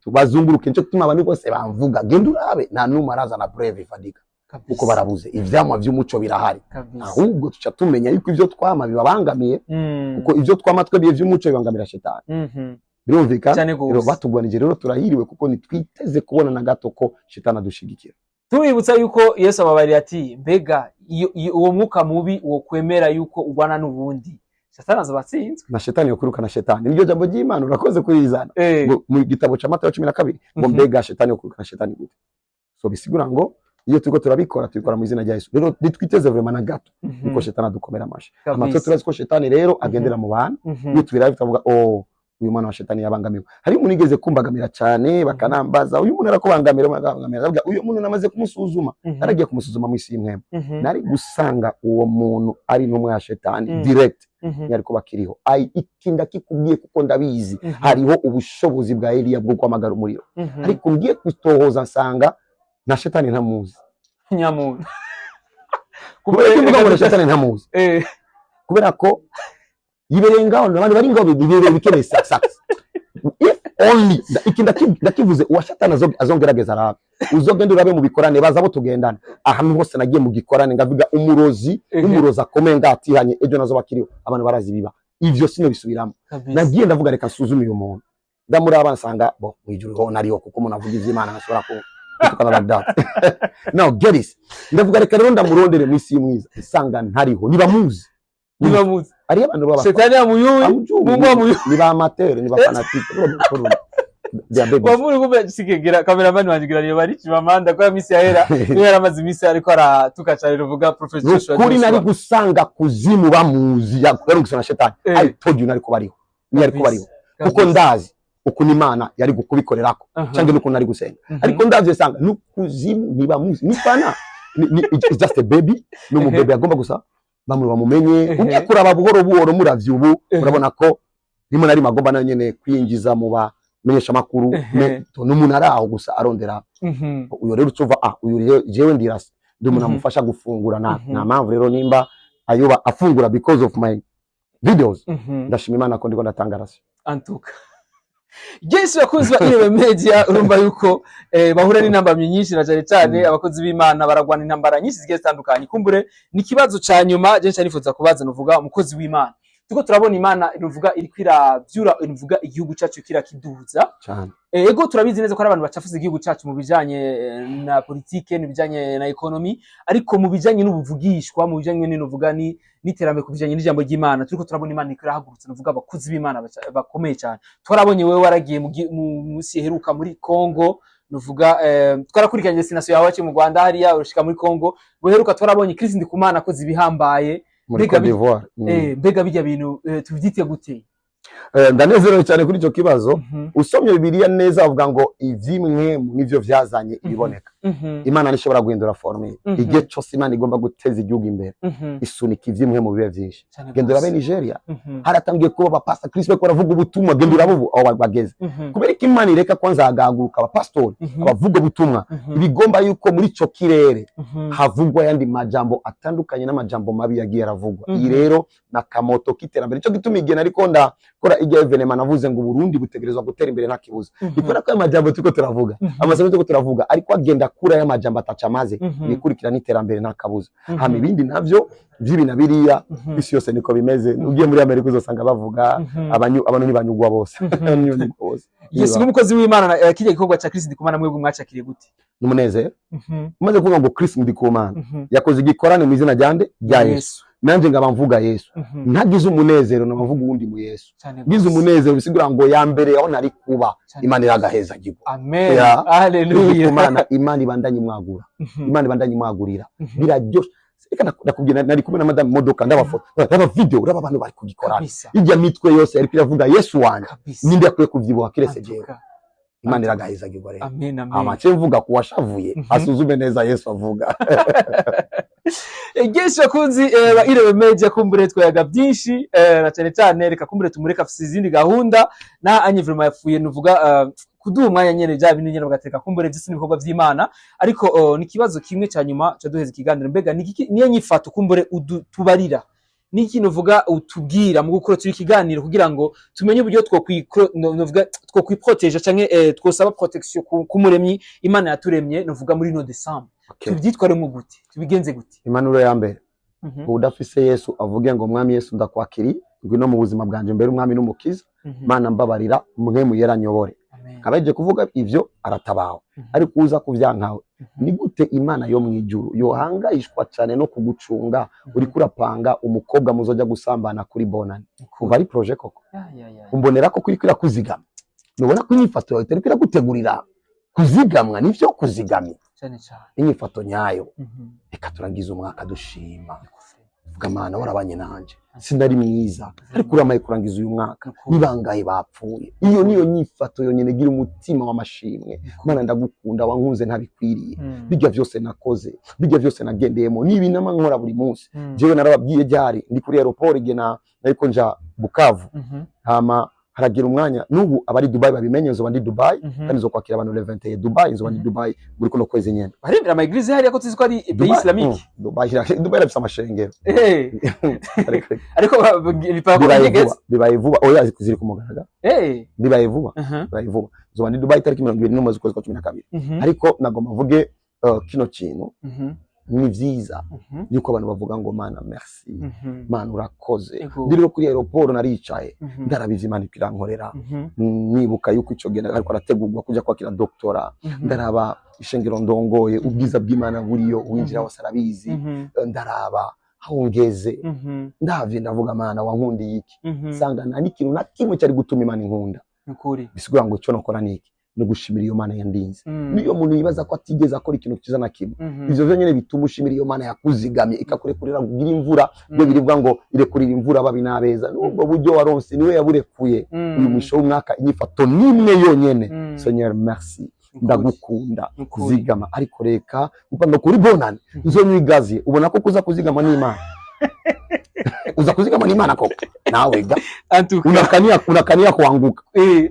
tubazunguruke cyo gutuma abantu bose bamvuga genda urabe nta numwe araza na breve fadika uko barabuze ivyamwa vy'umuco birahari ahubwo tuca tumenya yuko ivyo twama bibabangamiye kuko ivyo twama twebye vy'umuco bibangamira shetani birumvikana rero batugwanije rero turahiriwe kuko nitwiteze kubona na gato ko shetani adushigikira tubibutsa yuko Yesu ababarira ati mbega uwo mwuka mubi uwo kwemera yuko ubana n'ubundi Satani azabatsinzwe na shetani yokuruka na shetani niryo jambo ry'Imana urakoze kurizana mu gitabo cya Matayo 12 ngo mbega shetani yokuruka na shetani gute so bisigura ngo iyo turiko turabikora tubikora mu izina rya Yesu rero nitwiteze vraiment na gato niko shetani adukomera amashi amatwe turazi ko shetani rero agendera mu bantu iyo tubiraye tuvuga uyu mwana wa shetani yabangamiwe hari umuntu igeze kumbagamira cyane bakanambaza uyu muntu arakubangamira bavuga uyu muntu namaze kumusuzuma naragiye kumusuzuma mu isi y'imwema nari gusanga uwo muntu ari n'umwe ya shetani direct yari ko bakiriho ikinda kikubwiye kuko ndabizi hariho ubushobozi bwa Eliya bwo kwamagara umuriro ariko ngiye kutohoza nsanga na shetani ntamuzi nyamuntu kubera ko ngo shetani ntamuzi kubera ko yiberengaho n'abandi bari ngo bibere bikene success if only ndakivuze uwa shetani azongerageza arabe uzogenda urabe mu bikorane bazabo tugendana ahantu hose nagiye mu gikorane ngavuga umurozi akomeye ngatihanye ejo nazo bakiriho abantu barazi biba ivyo sino bisubiramo nagiye ndavuga reka nsuzume uyu muntu ndamuraba nsanga bo mwijuru ho nariho kuko umuntu avuga ivy'Imana nashobora tukana like that. Now get this, ndavuga reka rero ndamurondere mu isi mwiza isanga ntariho nibamuzi ari abantu baba Shetani amuyuyi Mungu amuyuyi ni ba amateur ni ba fanatique wamuri kumbe sikegera cameraman wanjigira niyo bari Chimamanda kwa misi yahera niyo yaramaze imisi ariko aratuka cyane ruvuga Professor Joshua kuri nari gusanga kuzimu bamuzi yari gusana Shetani I told you nariko bariho kuko ndazi ukuntu Imana yari gukubikorerako cyangwa nuko nari gusenga ariko ndazi sanga nukuzimu nibamuzi nifana it's just a baby no baby agomba gusa bamwe bamumenye ugiye kuraba buhoro muravyubu urabona ko rimwe nari magomba nayo nyene kwinjiza mu ba menyesha makuru n'umuntu araho gusa arondera uyo rero ucuva uyu jewe ndirasa ndumuna mufasha gufungura na mpamvu rero nimba ayoba afungura because of my videos ndashima Imana ko ndiko ndatangarasa antuka Yesu yakunzwe Irebe Media urumva yuko bahura n'intambara nyinshi na cyane abakozi b'Imana baragwana intambara nyinshi zigiye zitandukanye kumbure ni kibazo ca nyuma je cyanifuza kubaza nuvuga umukozi w'Imana tuko turabona Imana iruvuga iri kwiravyura iruvuga igihugu cyacu kirakiduza cyane ego turabizi neza ko ari abantu bacafuza igihugu cyacu mu bijanye na politike mu bijanye na economy ariko mu bijanye n'ubuvugishwa mu bijanye n'uvuga ni niterambere ku bijanye n'ijambo ry'Imana turiko turabona Imana ikirahagurutse nuvuga abakozi b'Imana bakomeye cyane twarabonye wewe waragiye mu musi heruka muri Kongo nuvuga twarakurikiranye destination yawe cyo mu Rwanda hariya urushika muri Kongo weheruka twarabonye Chris Ndikumana akoze ibihambaye muri Cote d'Ivoire mbega bijya bintu tubyite gute ndanezerewe cyane kuri icyo kibazo usomye Bibiliya neza avuga ngo ivyimwe nivyo vyazanye iboneka Imana nishobora guhindura forme igihe cyose Imana igomba guteza igihugu imbere isunika ivyimwe mu bibe vyinshi gendura be Nigeria haratangiye kuba bapasta Kristo ko baravuga ubutumwa gendura abo aho bageze kubera ko Imana ireka kwanza hagaguruka abapastori abavuga ubutumwa ibigomba yuko muri cyo kirere havugwa yandi majambo atandukanye n'amajambo mabi yagiye aravugwa iyi rero na kamoto kiterambere cyo gituma igena ariko kora ijya evenema navuze ngo Burundi butegerezwa gutera imbere nta kibuza ikora ko amajambo tuko turavuga amasomo tuko turavuga ariko agenda kura y'amajambo atacamaze nikurikira n'iterambere nta kabuza hama ibindi navyo vyibi na biriya isi yose niko bimeze ugiye muri Amerika uzosanga bavuga abantu ntibanyugwa bose Yesu n'umukozi w'Imana kijya gikorwa ca Kristo Ndikumana mwebwe mwacakiriye gute numunezero umaze kuvuga ngo Kristo Ndikumana yakoze igikorane mu izina ryande rya Yesu nanje ngaba mvuga Yesu ntagize umunezero navuga uwundi mu Yesu gize umunezero bisigura ngo ya mbere aho nari kuba Imana iragaheza gigo amen haleluya Imana ibandanye mwagura Imana ibandanye mwagurira biraryoshe reka nakubwira nari kumwe na madame modoka ndabafoto ndaba video uraba abantu bari kugikorana ijya mitwe yose yari kiravuga Yesu wanje ninde yakwiye kuvyibuha kirese jewe Imana iragaheza gigo rero amen amace mvuga ku washavuye asuzume neza Yesu avuga Yesu yakunzi Irebe Media kumbure twayaga byinshi na cyane reka kumbure tumureka afise izindi gahunda na anyivuruma yafuye nuvuga kuduha umwanya nyene bya bintu nyene bagateka kumbure byose n'ibikorwa by'Imana ariko ni kibazo kimwe cya nyuma cyo duheza ikiganiro mbega niye nyifato kumbure tubarira niki nuvuga utubwira mu gukora turi kiganiro kugira ngo tumenye uburyo twokwiproteja canke twosaba protection kumuremyi Imana yaturemye nuvuga muri no December tubyitware mu gute tubigenze gute Impanuro ya mbere udafise Yesu avuge ngo mwami Yesu ndakwakiri ngwino mu buzima bwanje mbere umwami n'umukiza Mana mbabarira mwe muyera nyobore kabaje kuvuga ivyo aratabaho ariko uza kuvyankawe ni gute Imana yo mwijuru yohangayishwa cyane no kugucunga uri kurapanga umukobwa muzoja gusambana kuri bonani kuva ari projet koko umbonera ko kwikira kuzigama nubona ko inyifato yawe itari gutegurira kuzigamwa nivyo kuzigamya cyane cyane inyifato nyayo reka turangiza umwaka dushima Mana warabanye nanje sinari mwiza ariko uramaye kurangiza uyu mwaka nibangaye bapfuye iyo niyo nyifato yonyene gira umutima w'amashimwe Mana ndagukunda wankunze ntabikwiriye bijya vyose nakoze bijya vyose nagendeyemo nibi namankora buri munsi jewe narababwiye ryari ndi kuri aeroport igena ariko nja Bukavu hama haragira umwanya nubu abari Dubai babimenye nzo bandi Dubai kandi zo kwakira abantu 20 Dubai nzo bandi Dubai muri kuno kwezi nyene baremera ama eglise hariya ko tuzi ko ari pays islamique Dubai irafise amashengero ariko bibaye vuba oya ziri kumugaragara bibaye vuba nzo bandi Dubai tariki 20 mu mwezi wa 12 ariko nagomba mvuge kino kintu ni vyiza yuko abantu bavuga ngo Mana merci, Mana urakoze. Ndiro kuri aeroport naricaye ndarabizi Imana ikirankorera, nibuka yuko ico genda ariko arategurwa kuja kwakira doktora, ndaraba ishengero ndongoye ubwiza bw'Imana buriyo winjira wose arabizi, ndaraba aho ngeze ndavye ndavuga Mana wankundiye iki, sanga nta n'ikintu na kimwe cyari gutuma Imana inkunda. Bisigura ngo ico nokora niki no gushimira iyo Mana yandinze. Niyo muntu yibaza ko atigeze akora ikintu kiza na kimwe, ivyo vyonyene bituma ushimira iyo Mana yakuzigamye ikakurekurira kugira imvura, byo biribwa ngo irekurira imvura babi nabeza. Nubwo buryo waronse niwe yaburekuye uyu mwisho w'umwaka inyifato nimwe yonyene. Seigneur merci, ndagukunda kuzigama, ariko reka upando kuri bonane nzonywigaziye. Ubona ko kuza kuzigama n'Imana uza kuzigama n'Imana koko nawe ga unakania kuanguka,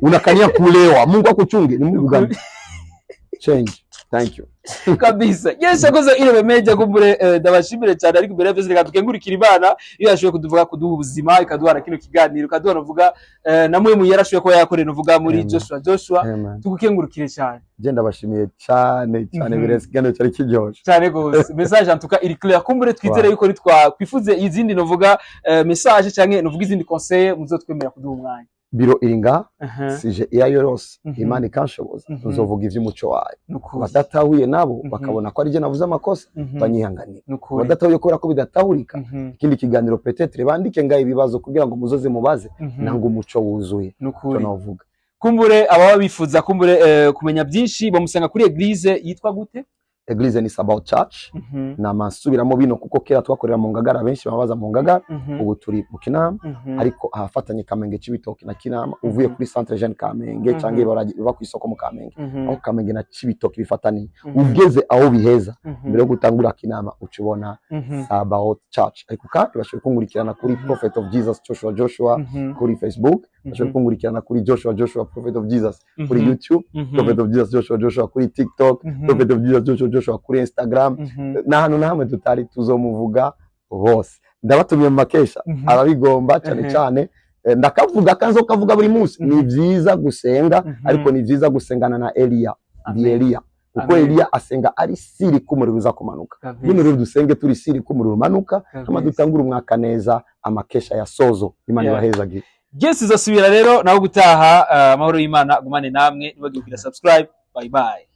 unakania kulewa. Mungu akuchunge, ni Mungu gani? Change. Thank you kabisa. Yes, akoze ile bemeje kumbure ndabashimire cyane, ariko mbere y'byose reka tukengurikira Imana iyo yashoboye kuduvuga kuduha ubuzima, ikaduha kino kiganiro, ikaduha novuga namwe mu yarashoboye ko yakorera novuga muri Joshua. Tugukengurukire cyane. Je ndabashimiye cyane birese gano cyari kijyoshe cyane gose. Message antuka iri clear, kumbure twitere yuko twifuze izindi novuga message cyangwa novuga izindi conseil muzotwemera kuduha umwanya. Biro iringa sije yayorose Imana ikanshoboza nzovuga ivy'umuco wayo. Badatahuye nabo bakabona ko ari je navuze amakosa banyihanganira. Badatahuye ko ko bidatahurika ikindi kiganiro peut-être bandike ngaye ibibazo kugira ngo muzoze mubaze nanga umuco wuzuye cyo navuga. Kumbure ababa bifuza kumbure kumenya byinshi bamusenga kuri eglise yitwa gute? Eglise ni Sabaoth Church. Na masubiramo bino kuko kera twakorera mu Ngagara, benshi babaza mu Ngagara, ubu turi mu Kinama, ariko ahafatanye Kamenge Cibitoke na Kinama. Uvuye kuri Centre Jeune Kamenge cyangwa bava ku isoko mu Kamenge, aho Kamenge na Cibitoke bifatanye, ugeze aho biheza mbere yo gutangura Kinama ucibona Sabaoth Church. Ariko kandi bashobora kungurikirana kuri Prophet of Jesus Joshua kuri Facebook, bashobora kungurikirana kuri Joshua Prophet of Jesus kuri YouTube, Prophet of Jesus Joshua kuri TikTok, Prophet of Jesus Joshua kuri Instagram, na hano namwe tutari tuzomuvuga hose. Ndabatumiye mu makesha ababigomba cyane cyane, ndakavuga kanzo kavuga buri munsi. Ni vyiza gusenga, ariko ni vyiza gusengana na Elia. Ndi Elia kuko Elia asenga ari siri kumuriro uza kumanuka. Bino rero dusenge turi siri kumuriro umanuka, kama dutangura umwaka neza amakesha ya sozo. Imana ibahezagire. Yes, izasubira rero naho gutaha. Amahoro y'Imana agumane namwe, nibagiye subscribe. Bye bye.